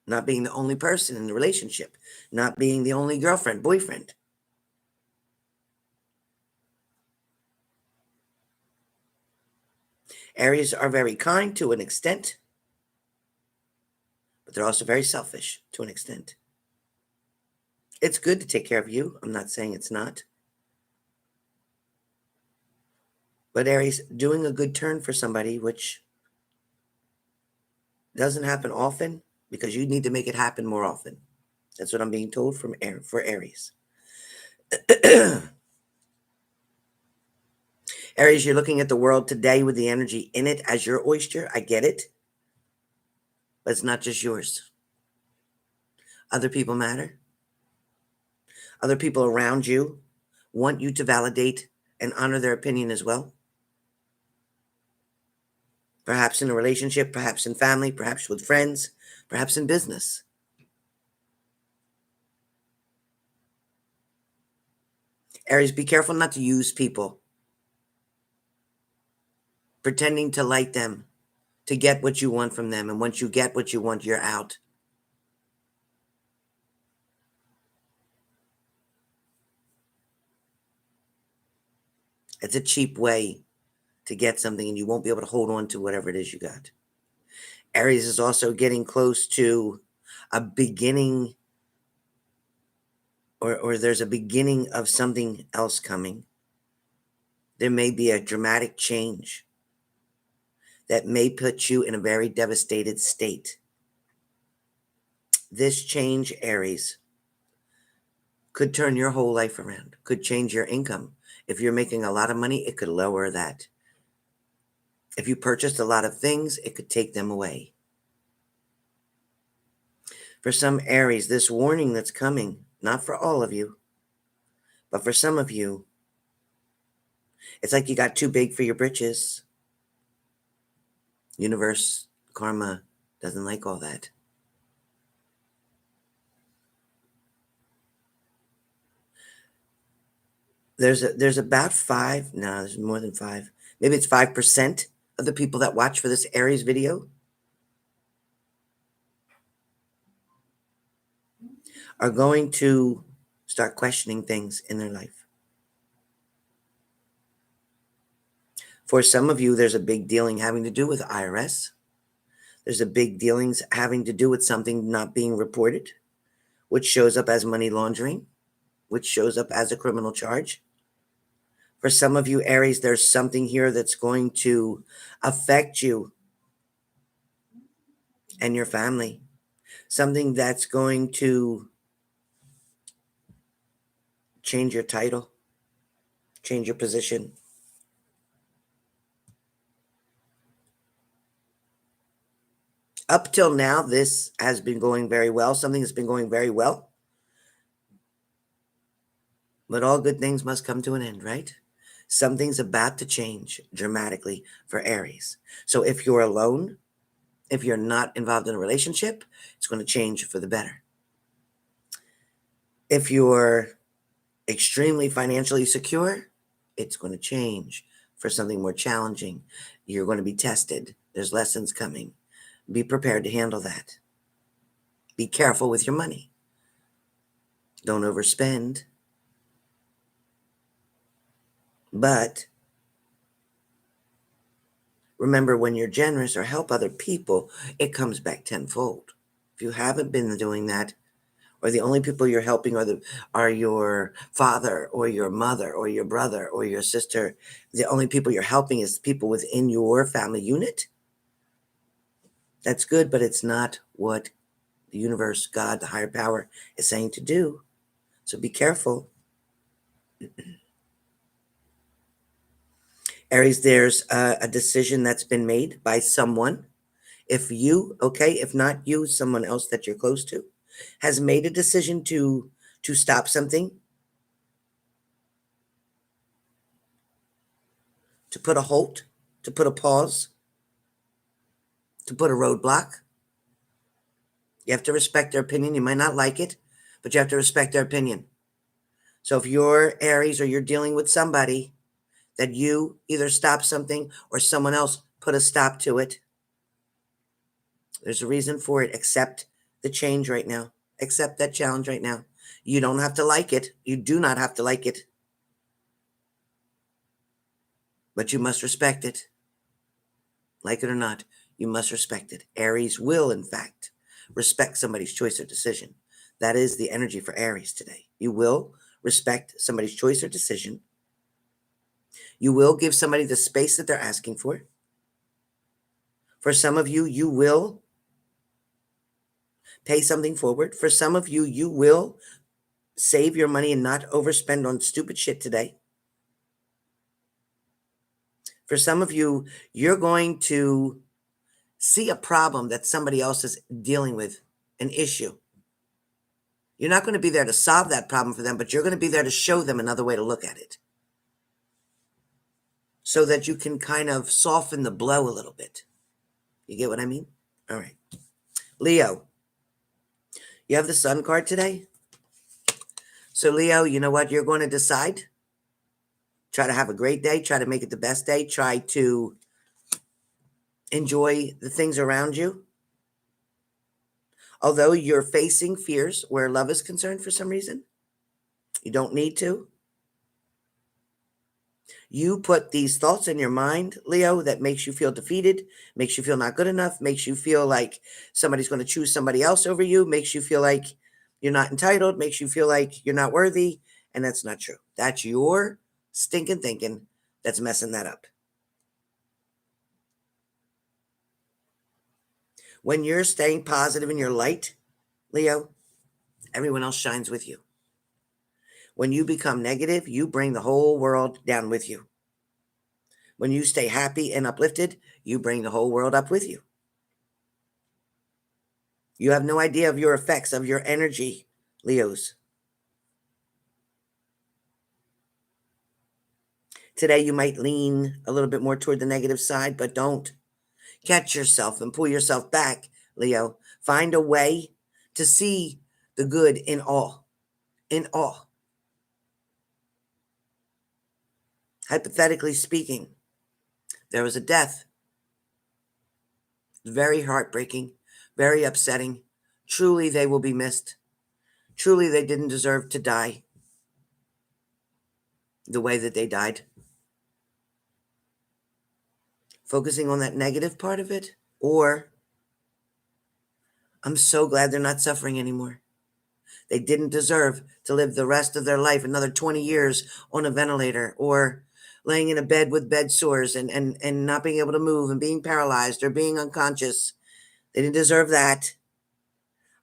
not being the only person in the relationship, not being the only girlfriend, boyfriend. Aries are very kind to an extent, but they're also very selfish to an extent. It's good to take care of you. I'm not saying it's not. But Aries, doing a good turn for somebody, which doesn't happen often because you need to make it happen more often. That's what I'm being told for Aries. Aries, you're looking at the world today with the energy in it as your oyster. I get it. But it's not just yours. Other people matter. Other people around you want you to validate and honor their opinion as well. Perhaps in a relationship, perhaps in family, perhaps with friends, perhaps in business. Aries, be careful not to use people, pretending to like them, to get what you want from them. And once you get what you want, you're out. It's a cheap way to get something, and you won't be able to hold on to whatever it is you got. Aries is also getting close to a beginning, or there's a beginning of something else coming. There may be a dramatic change that may put you in a very devastated state. This change, Aries, could turn your whole life around, could change your income. If you're making a lot of money, it could lower that. If you purchased a lot of things, it could take them away. For some Aries, this warning that's coming, not for all of you, but for some of you, it's like you got too big for your britches. Universe, karma doesn't like all that. There's about there's more than 5. Maybe it's 5% of the people that watch for this Aries video are going to start questioning things in their life. For some of you, there's a big dealing having to do with IRS. There's a big dealings having to do with something not being reported, which shows up as money laundering, which shows up as a criminal charge. For some of you, Aries, there's something here that's going to affect you and your family. Something that's going to change your title, change your position. Up till now, this has been going very well. Something has been going very well. But all good things must come to an end, right? Something's about to change dramatically for Aries. So if you're alone, if you're not involved in a relationship, it's going to change for the better. If you're extremely financially secure, it's going to change for something more challenging. You're going to be tested. There's lessons coming. Be prepared to handle that. Be careful with your money. Don't overspend. But remember, when you're generous or help other people, it comes back tenfold. If you haven't been doing that, or the only people you're helping are your father or your mother or your brother or your sister, the only people you're helping is people within your family unit, that's good, but it's not what the universe, God, the higher power is saying to do. So be careful. Aries, there's a decision that's been made by someone. If not you, someone else that you're close to has made a decision to stop something, to put a halt, to put a pause, to put a roadblock. You have to respect their opinion. You might not like it, but you have to respect their opinion. So if you're Aries or you're dealing with somebody that you either stop something or someone else put a stop to it, there's a reason for it. Accept the change right now. Accept that challenge right now. You don't have to like it. You do not have to like it. But you must respect it. Like it or not, you must respect it. Aries will, in fact, respect somebody's choice or decision. That is the energy for Aries today. You will respect somebody's choice or decision. You will give somebody the space that they're asking for. For some of you, you will pay something forward. For some of you, you will save your money and not overspend on stupid shit today. For some of you, you're going to see a problem that somebody else is dealing with, an issue. You're not going to be there to solve that problem for them, but you're going to be there to show them another way to look at it so that you can kind of soften the blow a little bit. You get what I mean? All right. Leo, you have the Sun card today. So, Leo, you know what? You're going to decide. Try to have a great day. Try to make it the best day. Try to enjoy the things around you. Although you're facing fears where love is concerned for some reason, you don't need to. You put these thoughts in your mind, Leo, that makes you feel defeated, makes you feel not good enough, makes you feel like somebody's going to choose somebody else over you, makes you feel like you're not entitled, makes you feel like you're not worthy. And that's not true. That's your stinking thinking that's messing that up. When you're staying positive in your light, Leo, everyone else shines with you. When you become negative, you bring the whole world down with you. When you stay happy and uplifted, you bring the whole world up with you. You have no idea of your effects, of your energy, Leos. Today, you might lean a little bit more toward the negative side, but don't. Catch yourself and pull yourself back, Leo. Find a way to see the good in all. In all. Hypothetically speaking, there was a death. Very heartbreaking, very upsetting. Truly, they will be missed. Truly, they didn't deserve to die the way that they died. Focusing on that negative part of it, or I'm so glad they're not suffering anymore. They didn't deserve to live the rest of their life, another 20 years on a ventilator or laying in a bed with bed sores and not being able to move and being paralyzed or being unconscious. They didn't deserve that.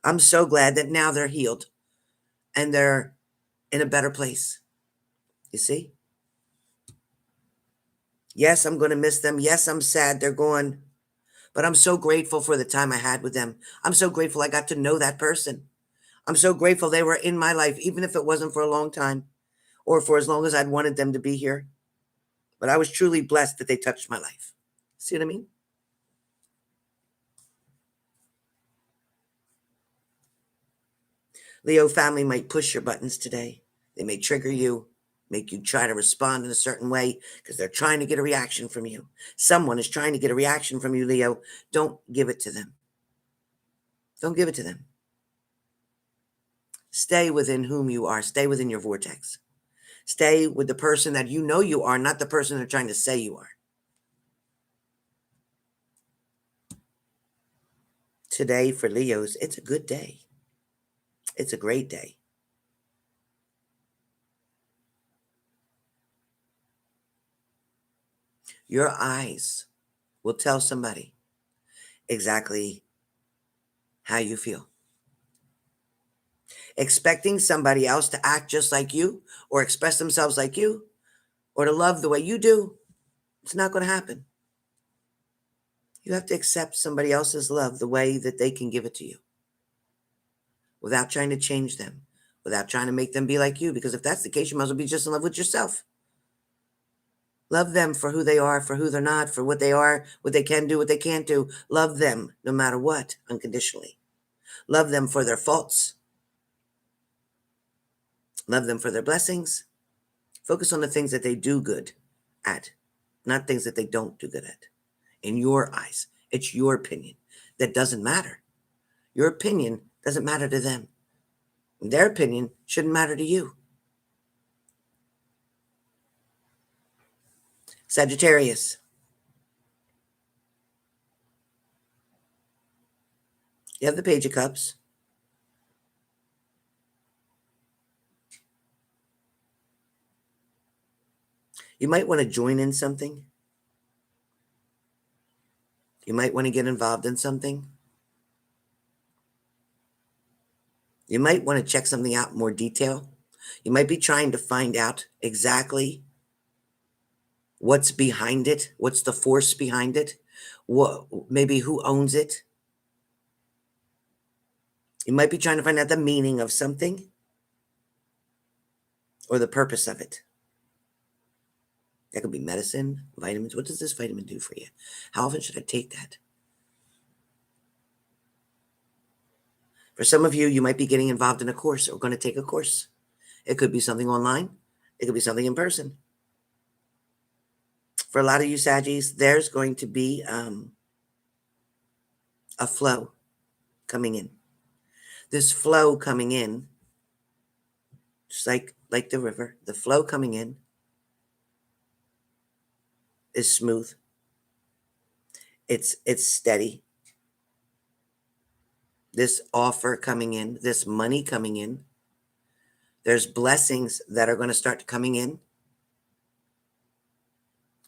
I'm so glad that now they're healed and they're in a better place. You see? Yes, I'm going to miss them. Yes, I'm sad they're gone. But I'm so grateful for the time I had with them. I'm so grateful I got to know that person. I'm so grateful they were in my life, even if it wasn't for a long time or for as long as I'd wanted them to be here. But I was truly blessed that they touched my life. See what I mean? Leo, family might push your buttons today. They may trigger you, make you try to respond in a certain way because they're trying to get a reaction from you. Someone is trying to get a reaction from you, Leo. Don't give it to them. Don't give it to them. Stay within whom you are. Stay within your vortex. Stay with the person that you know you are, not the person they're trying to say you are. Today for Leos, it's a good day. It's a great day. Your eyes will tell somebody exactly how you feel. Expecting somebody else to act just like you or express themselves like you or to love the way you do, it's not going to happen. You have to accept somebody else's love the way that they can give it to you without trying to change them, without trying to make them be like you. Because if that's the case, you might as well be just in love with yourself. Love them for who they are, for who they're not, for what they are, what they can do, what they can't do. Love them no matter what, unconditionally. Love them for their faults. Love them for their blessings. Focus on the things that they do good at, not things that they don't do good at. In your eyes, it's your opinion. That doesn't matter. Your opinion doesn't matter to them. Their opinion shouldn't matter to you. Sagittarius. You have the Page of Cups. You might want to join in something. You might want to get involved in something. You might want to check something out in more detail. You might be trying to find out exactly what's behind it, what's the force behind it, what maybe who owns it. You might be trying to find out the meaning of something or the purpose of it. That could be medicine, vitamins. What does this vitamin do for you? How often should I take that? For some of you, you might be getting involved in a course or going to take a course. It could be something online. It could be something in person. For a lot of you Saggies, there's going to be a flow coming in. This flow coming in, just like the river, the flow coming in is smooth. It's steady. This offer coming in, this money coming in, there's blessings that are going to start coming in.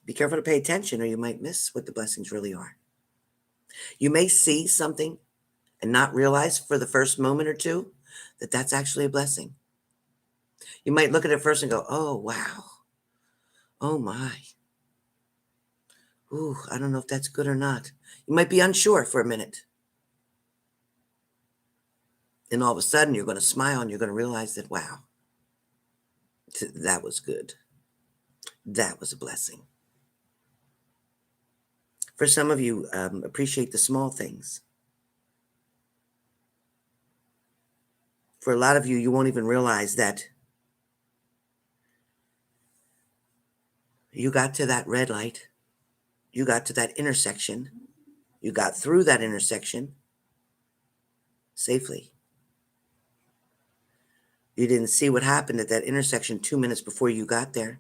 Be careful to pay attention or you might miss what the blessings really are. You may see something and not realize for the first moment or two that that's actually a blessing. You might look at it first and go, oh, wow. Oh, my. Ooh, I don't know if that's good or not. You might be unsure for a minute. And all of a sudden, you're going to smile and you're going to realize that, wow, that was good. That was a blessing. For some of you, appreciate the small things. For a lot of you, you won't even realize that you got to that red light. You got to that intersection. You got through that intersection safely. You didn't see what happened at that intersection 2 minutes before you got there.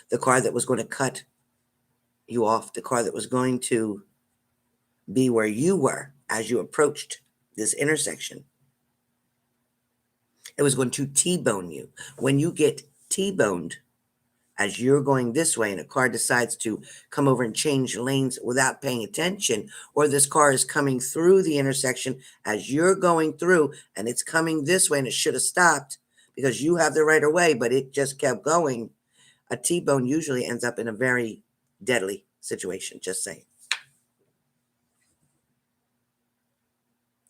The car that was going to cut you off, the car that was going to be where you were as you approached this intersection. It was going to T-bone you. When you get T-boned as you're going this way and a car decides to come over and change lanes without paying attention, or this car is coming through the intersection as you're going through and it's coming this way and it should have stopped because you have the right of way, but it just kept going. A T-bone usually ends up in a very deadly situation, just saying.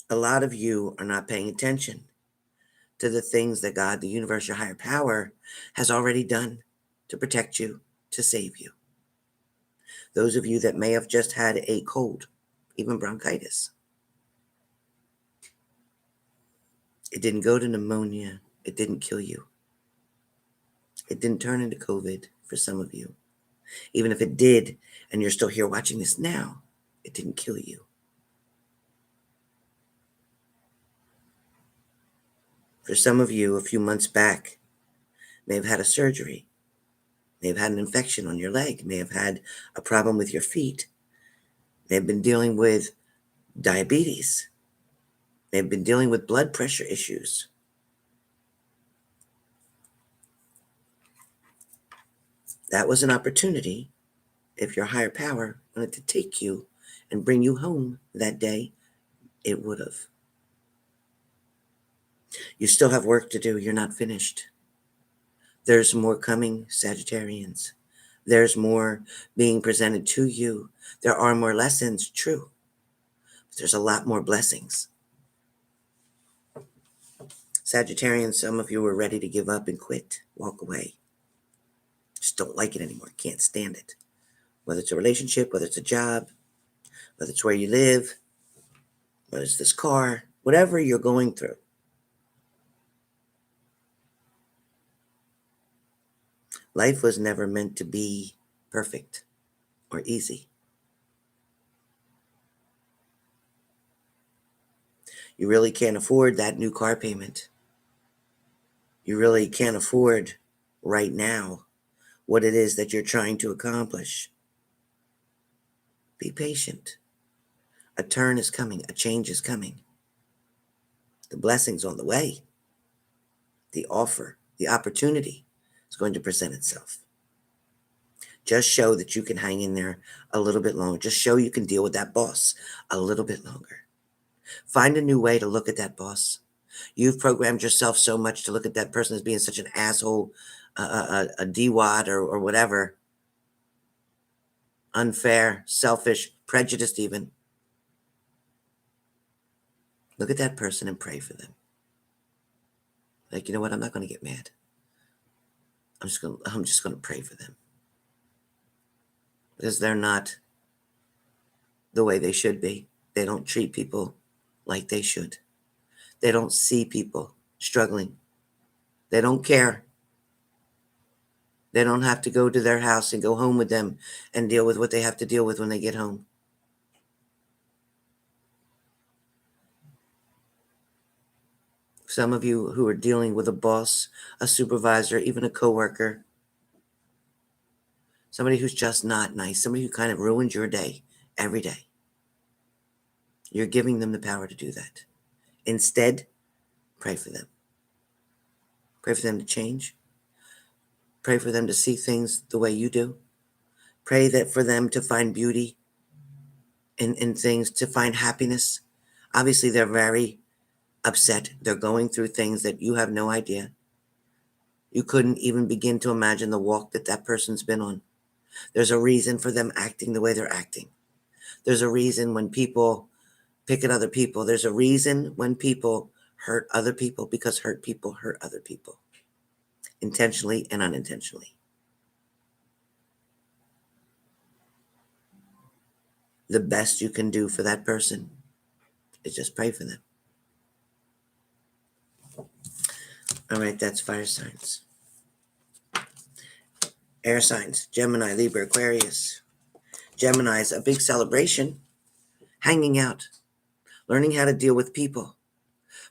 A lot of you are not paying attention to the things that God, the universe, your higher power, has already done to protect you, to save you. Those of you that may have just had a cold, even bronchitis. It didn't go to pneumonia. It didn't kill you. It didn't turn into COVID for some of you. Even if it did, and you're still here watching this now, it didn't kill you. For some of you, a few months back, may have had a surgery, may have had an infection on your leg, may have had a problem with your feet, may have been dealing with diabetes, may have been dealing with blood pressure issues. That was an opportunity. If your higher power wanted to take you and bring you home that day, it would have. You still have work to do. You're not finished. There's more coming, Sagittarians. There's more being presented to you. There are more lessons, true. But there's a lot more blessings. Sagittarians, some of you are ready to give up and quit, walk away. Just don't like it anymore. Can't stand it. Whether it's a relationship, whether it's a job, whether it's where you live, whether it's this car, whatever you're going through. Life was never meant to be perfect or easy. You really can't afford that new car payment. You really can't afford right now what it is that you're trying to accomplish. Be patient. A turn is coming. A change is coming. The blessing's on the way. The offer, the opportunity is going to present itself. Just show that you can hang in there a little bit longer. Just show you can deal with that boss a little bit longer. Find a new way to look at that boss. You've programmed yourself so much to look at that person as being such an asshole, a D-wad or whatever. Unfair, selfish, prejudiced even. Look at that person and pray for them. Like, you know what? I'm not going to get mad. I'm just going to pray for them. Because they're not the way they should be. They don't treat people like they should. They don't see people struggling. They don't care. They don't have to go to their house and go home with them and deal with what they have to deal with when they get home. Some of you who are dealing with a boss, a supervisor, even a coworker, somebody who's just not nice, somebody who kind of ruins your day every day. You're giving them the power to do that. Instead, pray for them. Pray for them to change. Pray for them to see things the way you do. Pray that for them to find beauty in things, to find happiness. Obviously, they're very upset. They're going through things that you have no idea. You couldn't even begin to imagine the walk that person's been on. There's a reason for them acting the way they're acting. There's a reason when people pick at other people. There's a reason when people hurt other people, because hurt people hurt other people, intentionally and unintentionally. The best you can do for that person is just pray for them. All right, that's fire signs. Air signs, Gemini, Libra, Aquarius. Gemini is a big celebration, hanging out, learning how to deal with people.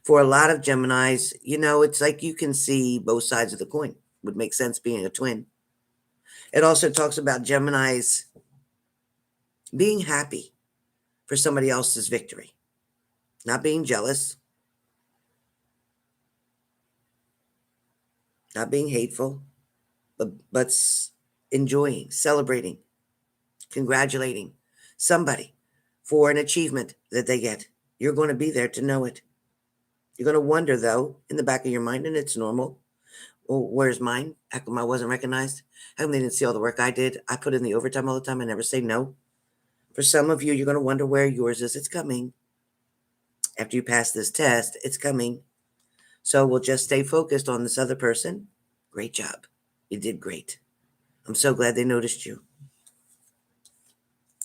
For a lot of Geminis, it's like you can see both sides of the coin. Would make sense being a twin. It also talks about Geminis being happy for somebody else's victory, not being jealous, not being hateful, but enjoying, celebrating, congratulating somebody for an achievement that they get. You're going to be there to know it. You're going to wonder, though, in the back of your mind, and it's normal. Well, where's mine? How come I wasn't recognized? How come they didn't see all the work I did? I put in the overtime all the time. I never say no. For some of you, you're going to wonder where yours is. It's coming. After you pass this test, it's coming. So we'll just stay focused on this other person. Great job. You did great. I'm so glad they noticed you.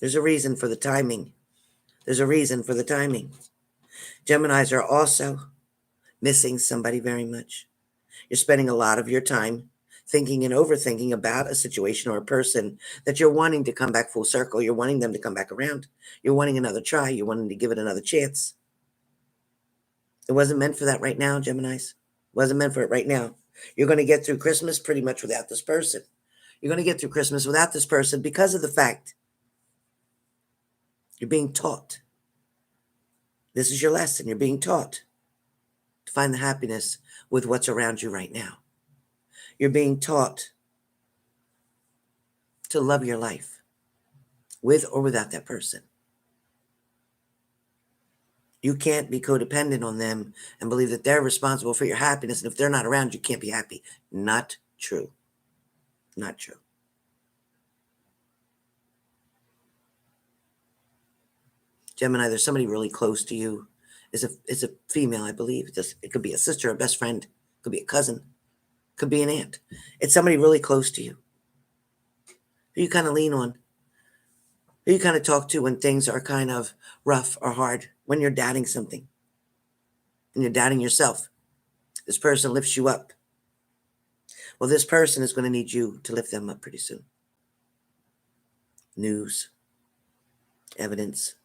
There's a reason for the timing. There's a reason for the timing. Geminis are also missing somebody very much. You're spending a lot of your time thinking and overthinking about a situation or a person that you're wanting to come back full circle. You're wanting them to come back around. You're wanting another try. You're wanting to give it another chance. It wasn't meant for that right now, Geminis. It wasn't meant for it right now. You're going to get through Christmas pretty much without this person. You're going to get through Christmas without this person because of the fact you're being taught. This is your lesson. You're being taught to find the happiness with what's around you right now. You're being taught to love your life with or without that person. You can't be codependent on them and believe that they're responsible for your happiness. And if they're not around, you can't be happy. Not true. Not true. Gemini, there's somebody really close to you. It's a female, I believe. It could be a sister, a best friend. It could be a cousin. It could be an aunt. It's somebody really close to you who you kind of lean on, who you kind of talk to when things are kind of rough or hard, when you're doubting something, when you're doubting yourself. This person lifts you up. Well, this person is going to need you to lift them up pretty soon. News, evidence.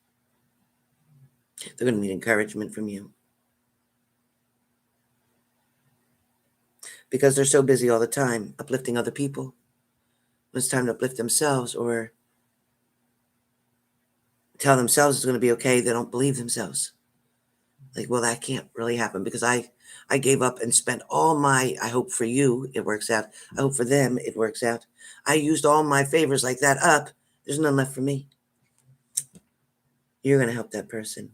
They're going to need encouragement from you. Because they're so busy all the time uplifting other people. When it's time to uplift themselves or tell themselves it's going to be okay, they don't believe themselves. Like, well, that can't really happen because I gave up and spent all my, I hope for you, it works out. I hope for them, it works out. I used all my favors like that up. There's none left for me. You're going to help that person.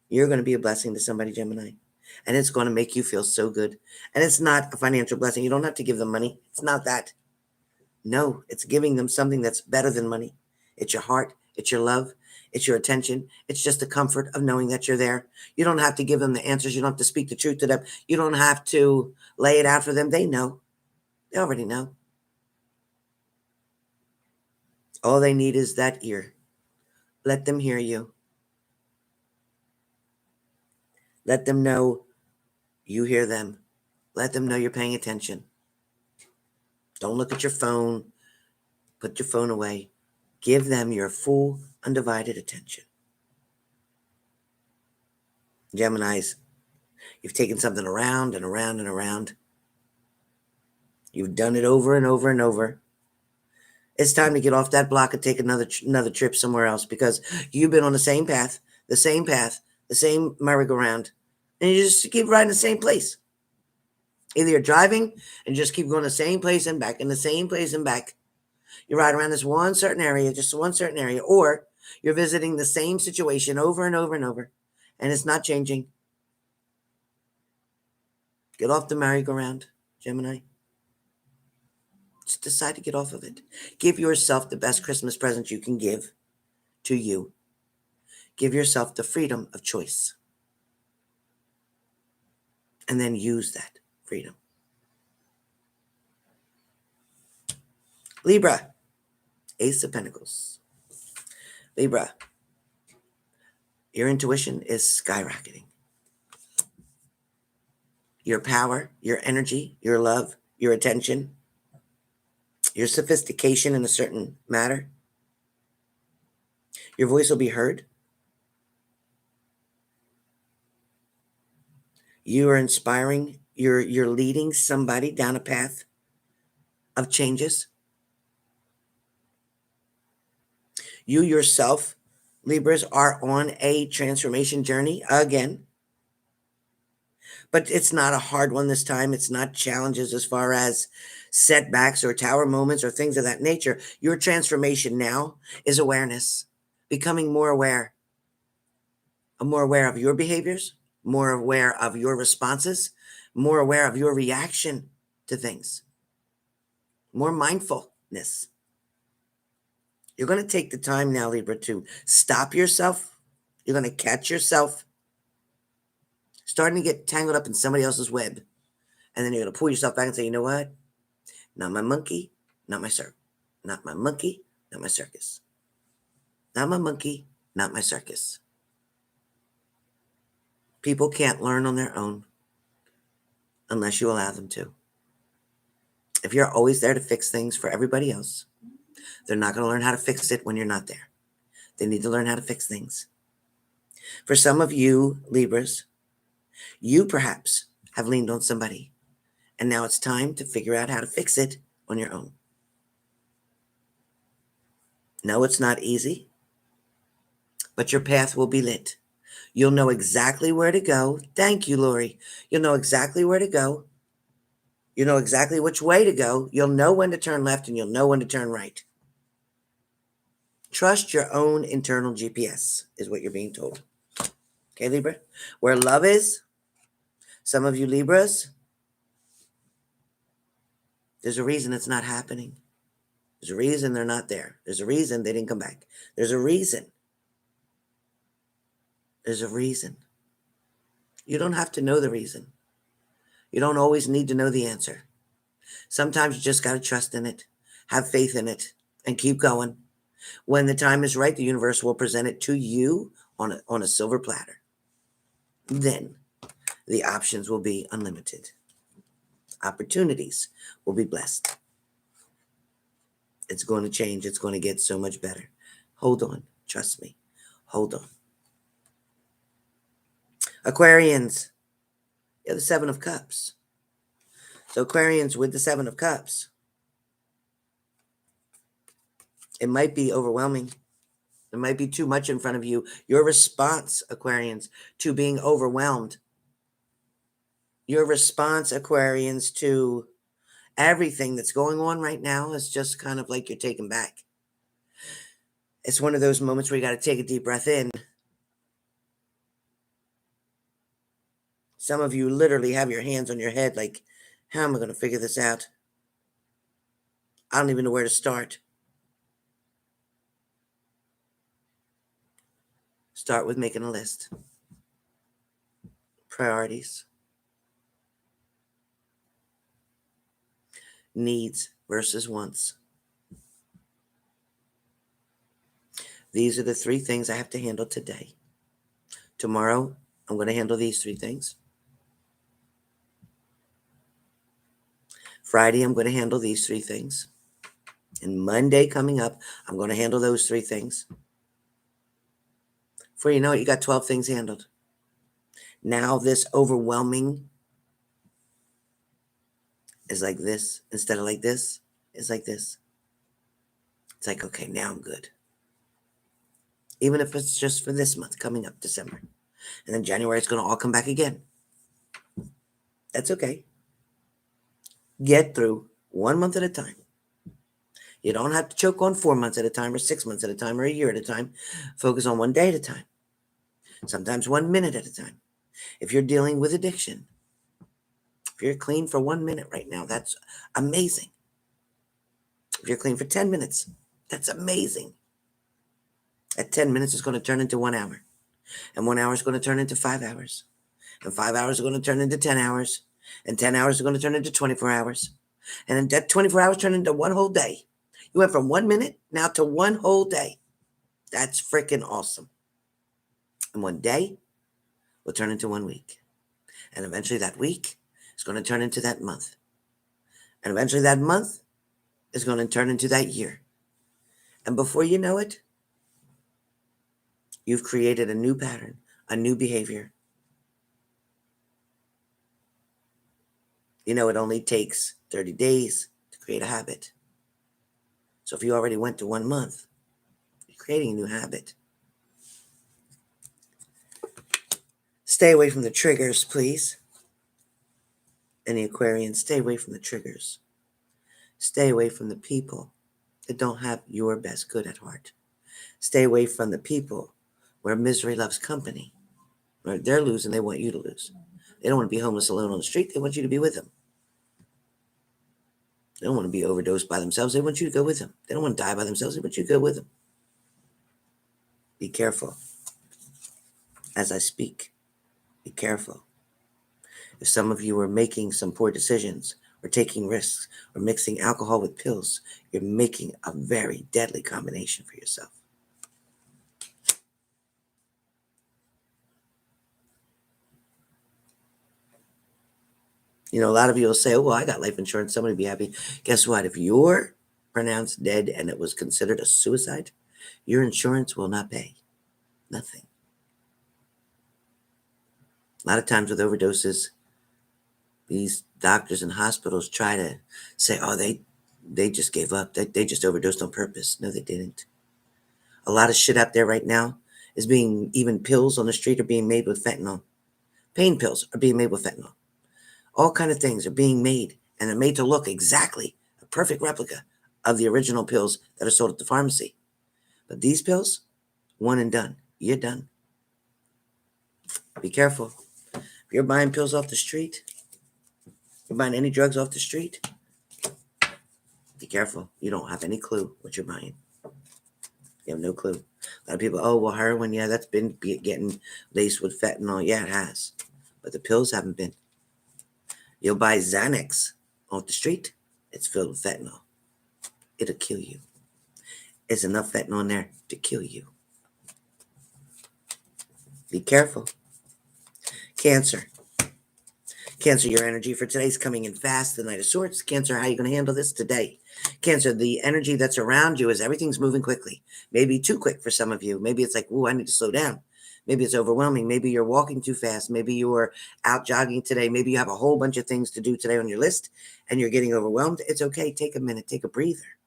You're going to be a blessing to somebody, Gemini. And it's going to make you feel so good. And it's not a financial blessing. You don't have to give them money. It's not that. No, it's giving them something that's better than money. It's your heart. It's your love. It's your attention. It's just the comfort of knowing that you're there. You don't have to give them the answers. You don't have to speak the truth to them. You don't have to lay it out for them. They know. They already know. All they need is that ear. Let them hear you. Let them know you hear them. Let them know you're paying attention. Don't look at your phone. Put your phone away. Give them your full, undivided attention. Geminis, you've taken something around and around and around. You've done it over and over and over. It's time to get off that block and take another trip somewhere else, because you've been on the same path, the same merry-go-round, and you just keep riding the same place. Either you're driving and just keep going the same place and back, and the same place and back. You ride around this one certain area, just one certain area, or you're visiting the same situation over and over and over, and it's not changing. Get off the merry-go-round, Gemini. Just decide to get off of it. Give yourself the best Christmas present you can give to you. Give yourself the freedom of choice. And then use that freedom. Libra, Ace of Pentacles. Libra, your intuition is skyrocketing. Your power, your energy, your love, your attention, your sophistication in a certain matter. Your voice will be heard. You are inspiring. You're leading somebody down a path of changes. You yourself, Libras, are on a transformation journey again. But it's not a hard one this time. It's not challenges as far as setbacks or tower moments or things of that nature. Your transformation now is awareness, becoming more aware. I'm more aware of your behaviors, more aware of your responses, more aware of your reaction to things, more mindfulness. You're going to take the time now, Libra, to stop yourself. You're going to catch yourself starting to get tangled up in somebody else's web. And then you're going to pull yourself back and say, you know what? Not my monkey, not my circus. Not my monkey, not my circus. Not my monkey, not my circus. People can't learn on their own unless you allow them to. If you're always there to fix things for everybody else, they're not going to learn how to fix it when you're not there. They need to learn how to fix things. For some of you, Libras, you perhaps have leaned on somebody, and now it's time to figure out how to fix it on your own. No, it's not easy, but your path will be lit. You'll know exactly where to go. Thank you, Lori. You'll know exactly where to go. You know exactly which way to go. You'll know when to turn left, and you'll know when to turn right. Trust your own internal GPS is what you're being told. Okay, Libra? Where love is, some of you Libras, there's a reason it's not happening. There's a reason they're not there. There's a reason they didn't come back. There's a reason. There's a reason. You don't have to know the reason. You don't always need to know the answer. Sometimes you just got to trust in it, have faith in it, and keep going. When the time is right, the universe will present it to you on a silver platter. Then the options will be unlimited. Opportunities will be blessed. It's going to change. It's going to get so much better. Hold on. Trust me. Hold on. Aquarians, you have the Seven of Cups. So Aquarians with the Seven of Cups, it might be overwhelming. There might be too much in front of you. Your response, Aquarians, to being overwhelmed. Your response, Aquarians, to everything that's going on right now is just kind of like you're taken back. It's one of those moments where you got to take a deep breath in. Some of you literally have your hands on your head like, how am I going to figure this out? I don't even know where to start. Start with making a list. Priorities. Needs versus wants. These are the 3 things I have to handle today. Tomorrow, I'm going to handle these 3 things. Friday, I'm going to handle these 3 things. And Monday coming up, I'm going to handle those 3 things. Before you know it, you got 12 things handled. Now this overwhelming is like this. Instead of like this, it's like this. It's like, okay, now I'm good. Even if it's just for this month coming up, December. And then January, it's going to all come back again. That's okay. Get through 1 month at a time. You don't have to choke on 4 months at a time or 6 months at a time or a year at a time. Focus on 1 day at a time. Sometimes 1 minute at a time. If you're dealing with addiction, if you're clean for 1 minute right now, that's amazing. If you're clean for 10 minutes, that's amazing. At 10 minutes, it's going to turn into 1 hour. And 1 hour is going to turn into 5 hours. And 5 hours are going to turn into 10 hours. And 10 hours are going to turn into 24 hours. And then that 24 hours turn into 1 whole day. You went from 1 minute now to 1 whole day. That's freaking awesome. And 1 day will turn into 1 week. And eventually that week is going to turn into that month. And eventually that month is going to turn into that year. And before you know it, you've created a new pattern, a new behavior. You know, it only takes 30 days to create a habit. So if you already went to 1 month, you're creating a new habit. Stay away from the triggers, please. And the Aquarians, stay away from the triggers. Stay away from the people that don't have your best good at heart. Stay away from the people where misery loves company. Where they're losing, they want you to lose. They don't want to be homeless alone on the street. They want you to be with them. They don't want to be overdosed by themselves. They want you to go with them. They don't want to die by themselves. They want you to go with them. Be careful as I speak. Be careful. If some of you are making some poor decisions or taking risks or mixing alcohol with pills, you're making a very deadly combination for yourself. You know, a lot of you will say, oh, well, I got life insurance. Somebody be happy. Guess what? If you're pronounced dead and it was considered a suicide, your insurance will not pay. Nothing. A lot of times with overdoses, these doctors and hospitals try to say, oh, they just gave up. They just overdosed on purpose. No, they didn't. A lot of shit out there right now is being, even pills on the street are being made with fentanyl. Pain pills are being made with fentanyl. All kind of things are being made, and they're made to look exactly a perfect replica of the original pills that are sold at the pharmacy. But these pills, one and done. You're done. Be careful. If you're buying pills off the street, you're buying any drugs off the street, be careful. You don't have any clue what you're buying. You have no clue. A lot of people, oh, well, heroin, yeah, that's been getting laced with fentanyl. Yeah, it has. But the pills haven't been. You'll buy Xanax off the street, it's filled with fentanyl. It'll kill you. There's enough fentanyl in there to kill you. Be careful. Cancer. Cancer, your energy for today is coming in fast. The Knight of Swords. Cancer, how are you going to handle this today? Cancer, the energy that's around you is everything's moving quickly. Maybe too quick for some of you. Maybe it's like, ooh, I need to slow down. Maybe it's overwhelming. Maybe you're walking too fast. Maybe you are out jogging today. Maybe you have a whole bunch of things to do today on your list and you're getting overwhelmed. It's okay. Take a minute. Take a breather.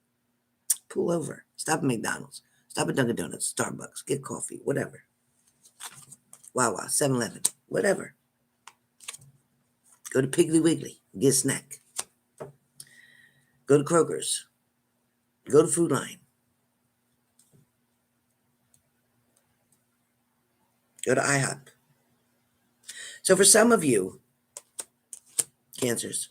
Pull over. Stop at McDonald's. Stop at Dunkin' Donuts, Starbucks. Get coffee. Whatever. Wawa, 7-Eleven. Whatever. Go to Piggly Wiggly. Get a snack. Go to Kroger's. Go to Food Line. Go to IHOP. So for some of you, Cancers,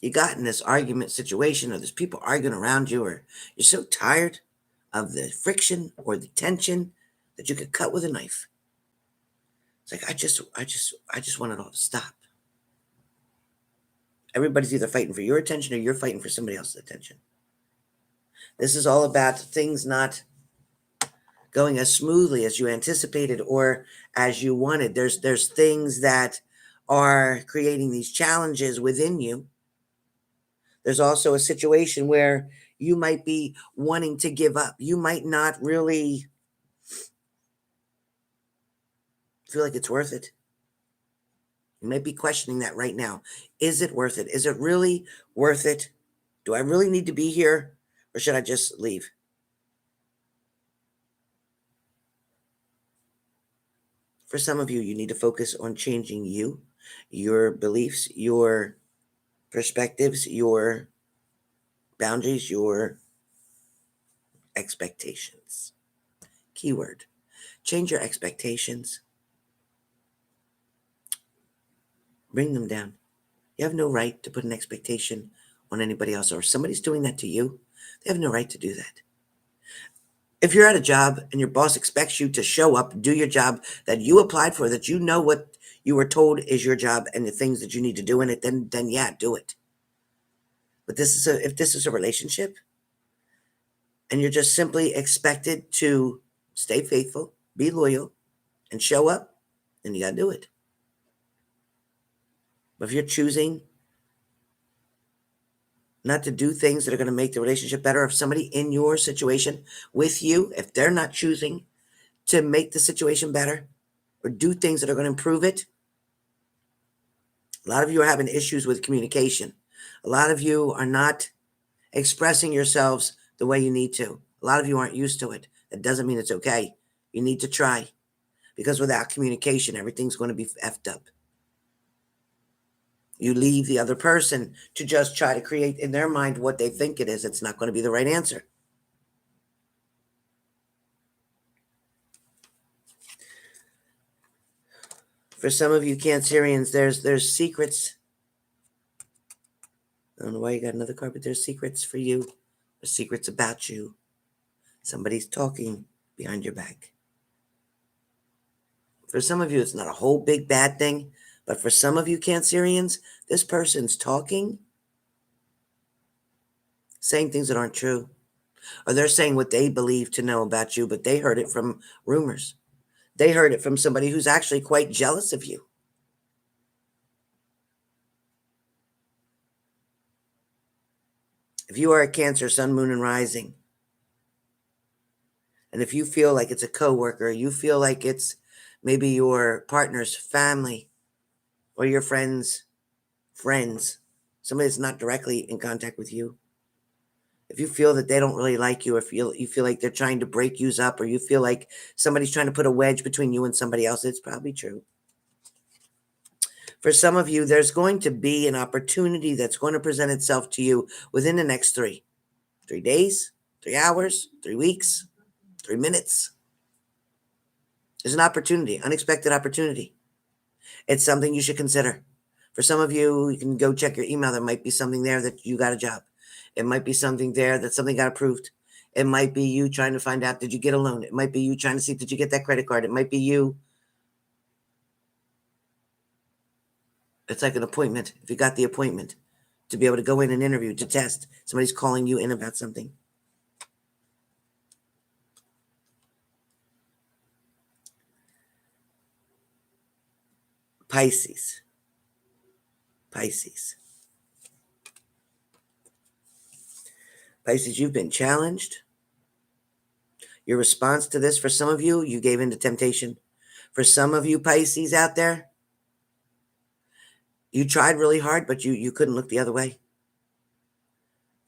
you got in this argument situation or there's people arguing around you or you're so tired of the friction or the tension that you could cut with a knife. It's like, I just want it all to stop. Everybody's either fighting for your attention or you're fighting for somebody else's attention. This is all about things not going as smoothly as you anticipated or as you wanted. There's things that are creating these challenges within you. There's also a situation where you might be wanting to give up. You might not really feel like it's worth it. You might be questioning that right now. Is it worth it? Is it really worth it? Do I really need to be here or should I just leave? For some of you, you need to focus on changing you, your beliefs, your perspectives, your boundaries, your expectations. Keyword, change your expectations. Bring them down. You have no right to put an expectation on anybody else, or if somebody's doing that to you, they have no right to do that. If you're at a job and your boss expects you to show up, do your job that you applied for, that you know what you were told is your job and the things that you need to do in it, then yeah, do it. But if this is a relationship and you're just simply expected to stay faithful, be loyal, and show up, then you got to do it. But if you're choosing not to do things that are going to make the relationship better, if somebody in your situation with you, if they're not choosing to make the situation better or do things that are going to improve it, a lot of you are having issues with communication. A lot of you are not expressing yourselves the way you need to. A lot of you aren't used to it. That doesn't mean it's okay. You need to try, because without communication, everything's going to be effed up. You leave the other person to just try to create in their mind what they think it is. It's not going to be the right answer. For some of you Cancerians, there's secrets. I don't know why you got another card, but there's secrets for you. There's secrets about you. Somebody's talking behind your back. For some of you, it's not a whole big bad thing, but for some of you Cancerians, this person's talking, saying things that aren't true. Or they're saying what they believe to know about you, but they heard it from rumors. They heard it from somebody who's actually quite jealous of you. If you are a Cancer, Sun, Moon, and Rising, and if you feel like it's a coworker, you feel like it's maybe your partner's family or your friends, somebody that's not directly in contact with you, if you feel that they don't really like you, or you feel like they're trying to break you up, or you feel like somebody's trying to put a wedge between you and somebody else, it's probably true. For some of you, there's going to be an opportunity that's going to present itself to you within the next 3 days, 3 hours, 3 weeks, 3 minutes. There's an opportunity, unexpected opportunity. It's something you should consider. For some of you, you can go check your email. There might be something there that you got a job. It might be something there that something got approved. It might be you trying to find out, did you get a loan? It might be you trying to see, did you get that credit card? It might be you. It's like an appointment. If you got the appointment to be able to go in and interview, to test, somebody's calling you in about something. Pisces. Pisces, you've been challenged. Your response to this, for some of you, you gave in to temptation. For some of you Pisces out there, you tried really hard, but you couldn't look the other way.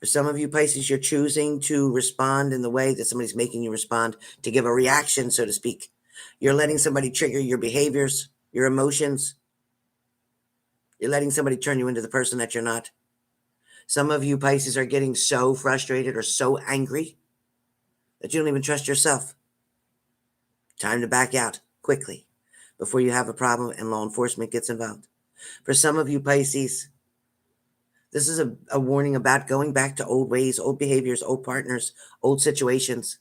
For some of you Pisces, you're choosing to respond in the way that somebody's making you respond, to give a reaction, so to speak. You're letting somebody trigger your behaviors, your emotions. You're letting somebody turn you into the person that you're not. Some of you Pisces are getting so frustrated or so angry that you don't even trust yourself. Time to back out quickly before you have a problem and law enforcement gets involved. For some of you Pisces, this is a warning about going back to old ways, old behaviors, old partners, old situations.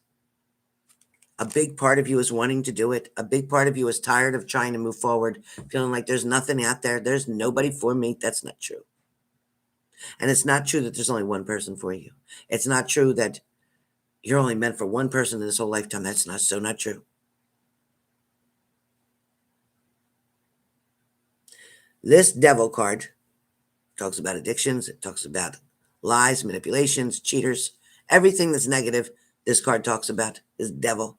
A big part of you is wanting to do it. A big part of you is tired of trying to move forward, feeling like there's nothing out there. There's nobody for me. That's not true. And it's not true that there's only one person for you. It's not true that you're only meant for one person in this whole lifetime. That's not true. This devil card talks about addictions. It talks about lies, manipulations, cheaters, everything that's negative. This card talks about is devil.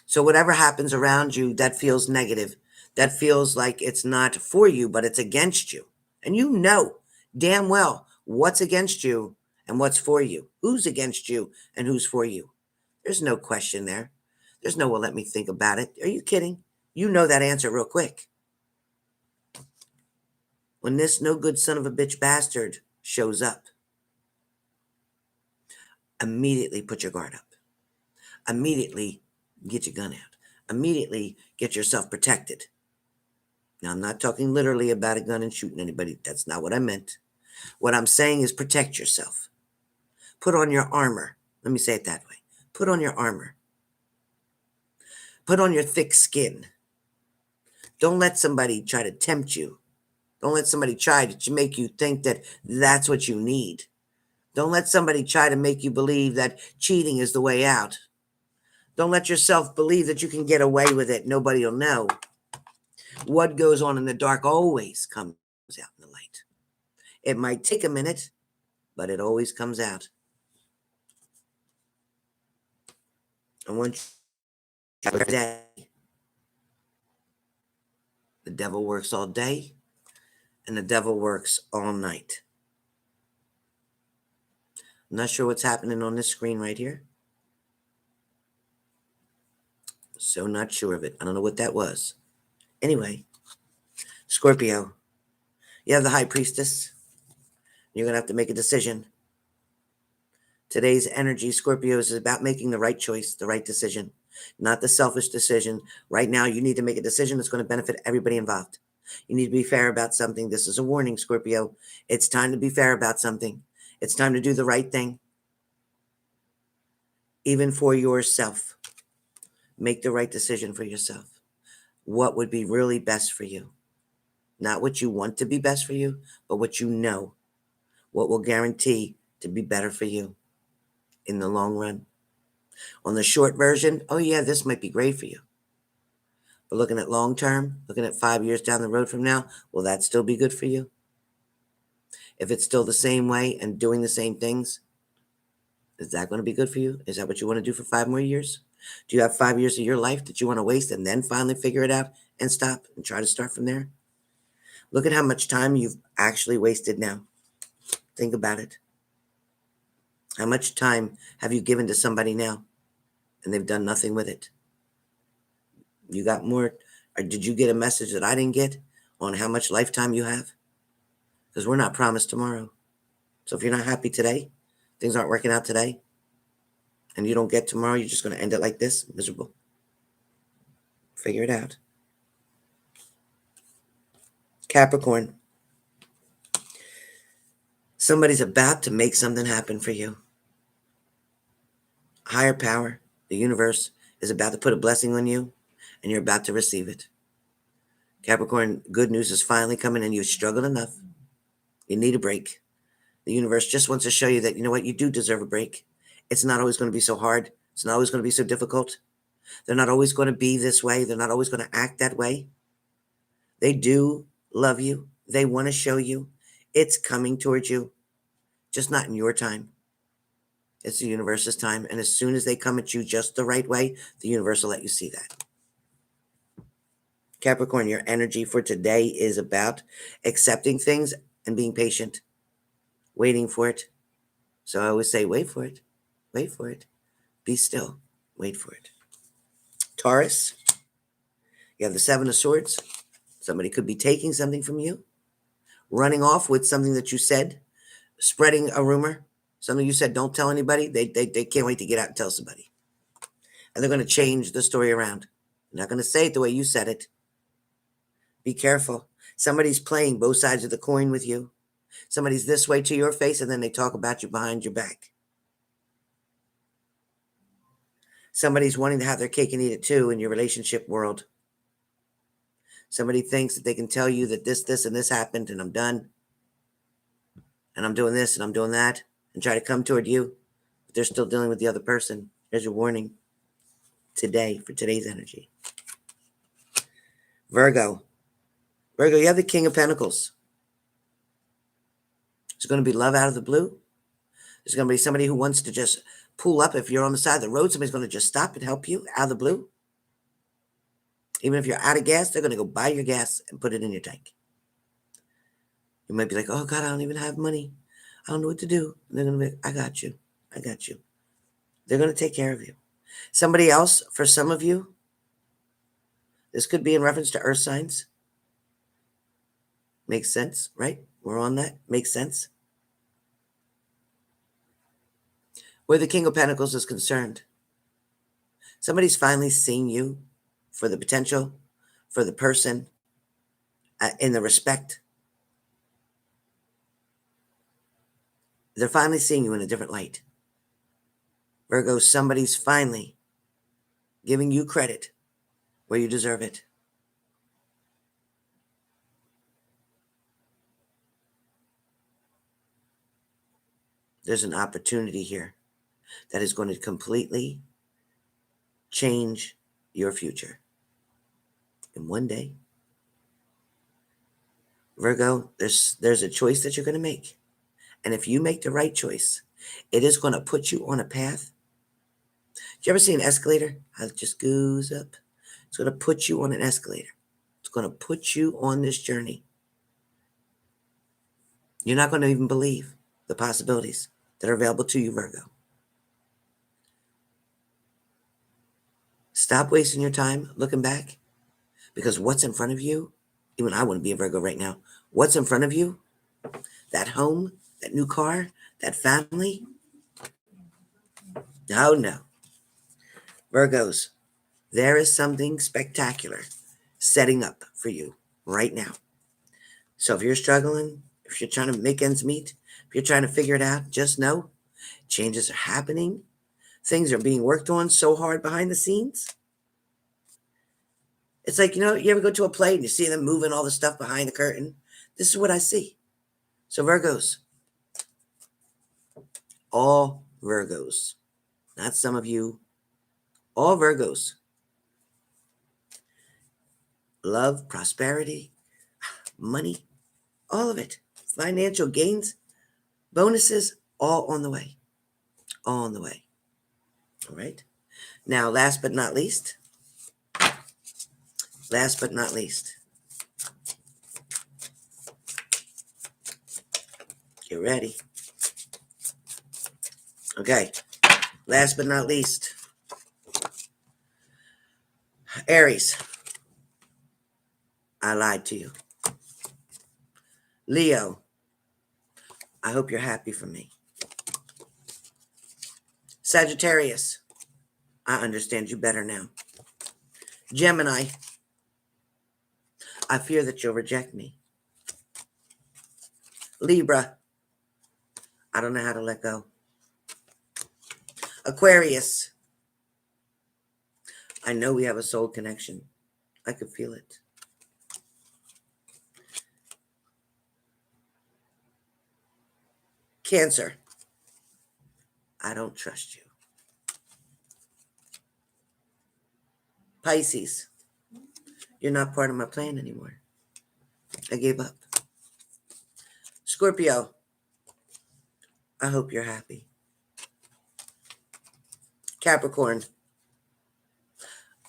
So whatever happens around you that feels negative, that feels like it's not for you, but it's against you. And you know damn well what's against you and what's for you, who's against you and who's for you. There's no question there. There's no, well, let me think about it. Are you kidding? You know that answer real quick. When this no good son of a bitch bastard shows up, immediately put your guard up. Immediately get your gun out. Immediately get yourself protected. Now, I'm not talking literally about a gun and shooting anybody. That's not what I meant. What I'm saying is protect yourself. Put on your armor. Let me say it that way. Put on your armor. Put on your thick skin. Don't let somebody try to tempt you. Don't let somebody try to make you think that that's what you need. Don't let somebody try to make you believe that cheating is the way out. Don't let yourself believe that you can get away with it. Nobody will know. What goes on in the dark always comes out in the light. It might take a minute, but it always comes out. And once you have a day, the devil works all day and the devil works all night. I'm not sure what's happening on this screen right here. So not sure of it. I don't know what that was. Anyway, Scorpio, you have the High Priestess. You're going to have to make a decision. Today's energy, Scorpios, is about making the right choice, the right decision, not the selfish decision. Right now, you need to make a decision that's going to benefit everybody involved. You need to be fair about something. This is a warning, Scorpio. It's time to be fair about something. It's time to do the right thing, even for yourself. Make the right decision for yourself. What would be really best for you? Not what you want to be best for you, but what you know. What will guarantee to be better for you in the long run. On the short version, oh yeah, this might be great for you. But looking at long term, looking at 5 years down the road from now, will that still be good for you? If it's still the same way and doing the same things, is that going to be good for you? Is that what you want to do for 5 more years? Do you have 5 years of your life that you want to waste and then finally figure it out and stop and try to start from there? Look at how much time you've actually wasted now. Think about it. How much time have you given to somebody now and they've done nothing with it? You got more, or did you get a message that I didn't get on how much lifetime you have? Because we're not promised tomorrow. So if you're not happy today, things aren't working out today, and you don't get tomorrow, you're just going to end it like this, miserable. Figure it out. Capricorn, somebody's about to make something happen for you. Higher power, the universe, is about to put a blessing on you, and you're about to receive it. Capricorn, good news is finally coming, and you've struggled enough. You need a break. The universe just wants to show you that, you know what, you do deserve a break. It's not always going to be so hard. It's not always going to be so difficult. They're not always going to be this way. They're not always going to act that way. They do love you. They want to show you. It's coming towards you, just not in your time. It's the universe's time. And as soon as they come at you just the right way, the universe will let you see that. Capricorn, your energy for today is about accepting things and being patient, waiting for it. So I always say, wait for it. Wait for it. Be still. Wait for it. Taurus, you have the Seven of Swords. Somebody could be taking something from you, running off with something that you said, spreading a rumor, something you said, don't tell anybody. They can't wait to get out and tell somebody. And they're going to change the story around. They're not going to say it the way you said it. Be careful. Somebody's playing both sides of the coin with you. Somebody's this way to your face, and then they talk about you behind your back. Somebody's wanting to have their cake and eat it too in your relationship world. Somebody thinks that they can tell you that this, and this happened, and I'm done, and I'm doing this, and I'm doing that, and try to come toward you, but they're still dealing with the other person. There's your warning today for today's energy. Virgo, you have the King of Pentacles. There's going to be love out of the blue. There's going to be somebody who wants to just pull up. If you're on the side of the road, somebody's going to just stop and help you out of the blue. Even if you're out of gas, they're going to go buy your gas and put it in your tank. You might be like, oh God, I don't even have money. I don't know what to do. And they're going to be, I got you. I got you. They're going to take care of you. Somebody else, for some of you, this could be in reference to earth signs. Makes sense, right? We're on that. Makes sense. Where the King of Pentacles is concerned, somebody's finally seeing you for the potential, for the person, in the respect. They're finally seeing you in a different light. Virgo, somebody's finally giving you credit where you deserve it. There's an opportunity here that is going to completely change your future in one day. Virgo, there's a choice that you're going to make. And if you make the right choice, it is going to put you on a path. Do you ever see an escalator? How it just goes up. It's going to put you on an escalator. It's going to put you on this journey. You're not going to even believe the possibilities that are available to you, Virgo. Stop wasting your time looking back, because what's in front of you, even I wouldn't be a Virgo right now. What's in front of you, that home, that new car, that family, no. Virgos, there is something spectacular setting up for you right now. So if you're struggling, if you're trying to make ends meet, if you're trying to figure it out, just know changes are happening. Things are being worked on so hard behind the scenes. It's like, you ever go to a play and you see them moving all the stuff behind the curtain? This is what I see. So Virgos, all Virgos, not some of you, all Virgos, love, prosperity, money, all of it, financial gains, bonuses, all on the way, all on the way. All right. Now, last but not least, get ready. Okay. Last but not least, Aries. I lied to you. Leo. I hope you're happy for me. Sagittarius. I understand you better now. Gemini. I fear that you'll reject me. Libra. I don't know how to let go. Aquarius. I know we have a soul connection. I could feel it. Cancer. I don't trust you. Pisces. You're not part of my plan anymore. I gave up. Scorpio. I hope you're happy. Capricorn.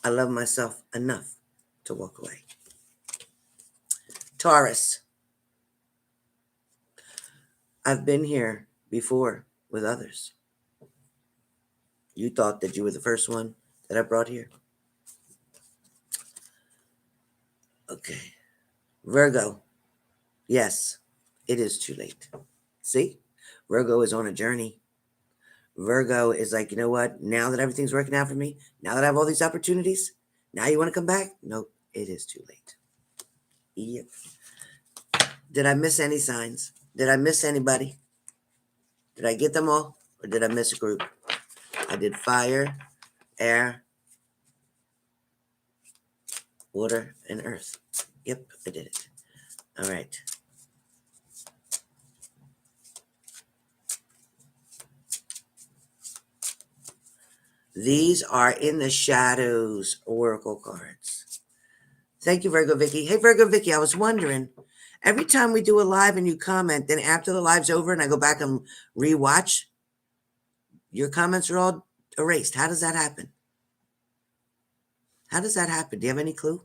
I love myself enough to walk away. Taurus. I've been here before with others. You thought that you were the first one that I brought here. Okay. Virgo. Yes, it is too late. See? Virgo is on a journey. Virgo is like, you know what? Now that everything's working out for me, now that I have all these opportunities, now you want to come back? Nope, it is too late. Yep. Did I miss any signs? Did I miss anybody? Did I get them all? Or did I miss a group? I did fire, air, water, and earth. Yep, I did it. All right. These are in the shadows oracle cards. Thank you, Virgo Vicky. Hey, Virgo Vicky, I was wondering, every time we do a live and you comment, then after the live's over and I go back and rewatch, your comments are all erased. How does that happen? How does that happen? Do you have any clue?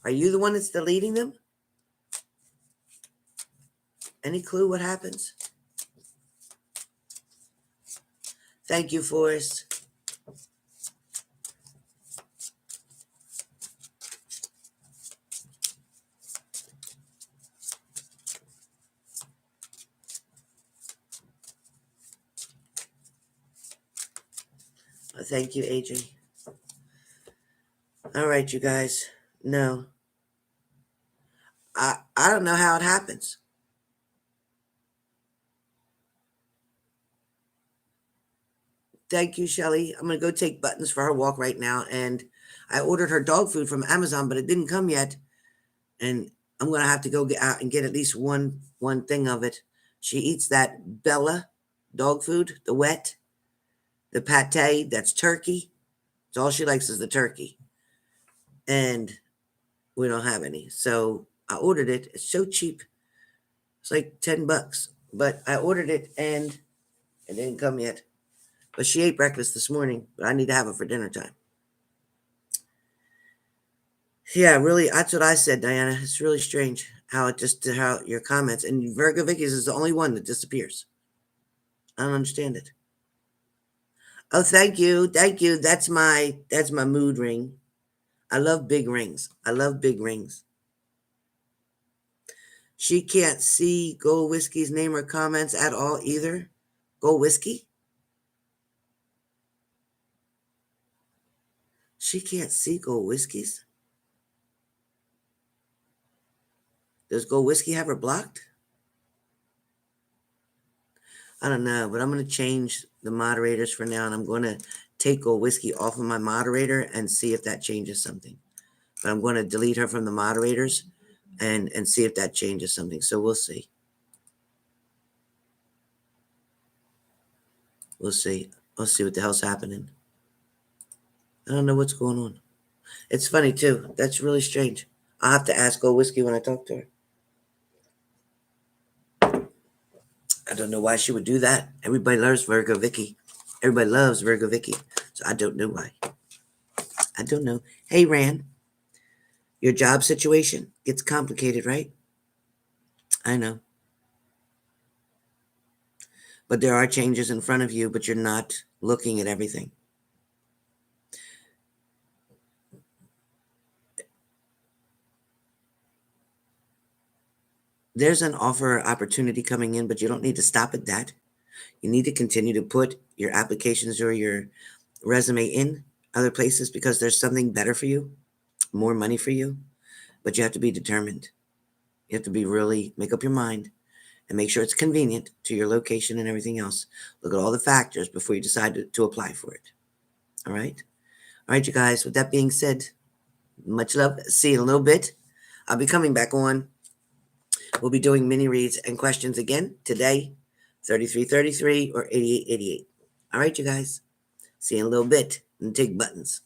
Are you the one that's deleting them? Any clue what happens? Thank you, Forrest. Thank you, Adrian. All right, you guys. No. I don't know how it happens. Thank you, Shelly. I'm going to go take Buttons for her walk right now. And I ordered her dog food from Amazon, but it didn't come yet. And I'm going to have to go get out and get at least one thing of it. She eats that Bella dog food, the wet, the pate, that's turkey. So all she likes is the turkey. And we don't have any. So I ordered it. It's so cheap. It's like $10. But I ordered it and it didn't come yet. But she ate breakfast this morning, but I need to have it for dinner time. Yeah, really, that's what I said, Diana. It's really strange how your comments, and Virgo Vicky's is the only one that disappears. I don't understand it. Oh, thank you. Thank you. That's my mood ring. I love big rings. I love big rings. She can't see Gold Whiskey's name or comments at all either. Gold Whiskey? She can't see Gold Whiskey's? Does Gold Whiskey have her blocked? I don't know, but I'm going to change the moderators for now, and I'm going to take Gold Whiskey off of my moderator and see if that changes something. But I'm going to delete her from the moderators and see if that changes something. So we'll see. We'll see. We'll see what the hell's happening. I don't know what's going on. It's funny, too. That's really strange. I'll have to ask Gold Whiskey when I talk to her. I don't know why she would do that. Everybody loves Virgo Vicky. Everybody loves Virgo Vicky. So I don't know why. I don't know. Hey, Ran. Your job situation gets complicated, right? I know. But there are changes in front of you, but you're not looking at everything. There's an offer or opportunity coming in, but you don't need to stop at that. You need to continue to put your applications or your resume in other places because there's something better for you, more money for you, but you have to be determined. You have to make up your mind and make sure it's convenient to your location and everything else. Look at all the factors before you decide to apply for it. All right? All right, you guys, with that being said, much love. See you in a little bit. I'll be coming back on. We'll be doing mini reads and questions again today, 3333 or 8888. All right, you guys. See you in a little bit and take Buttons.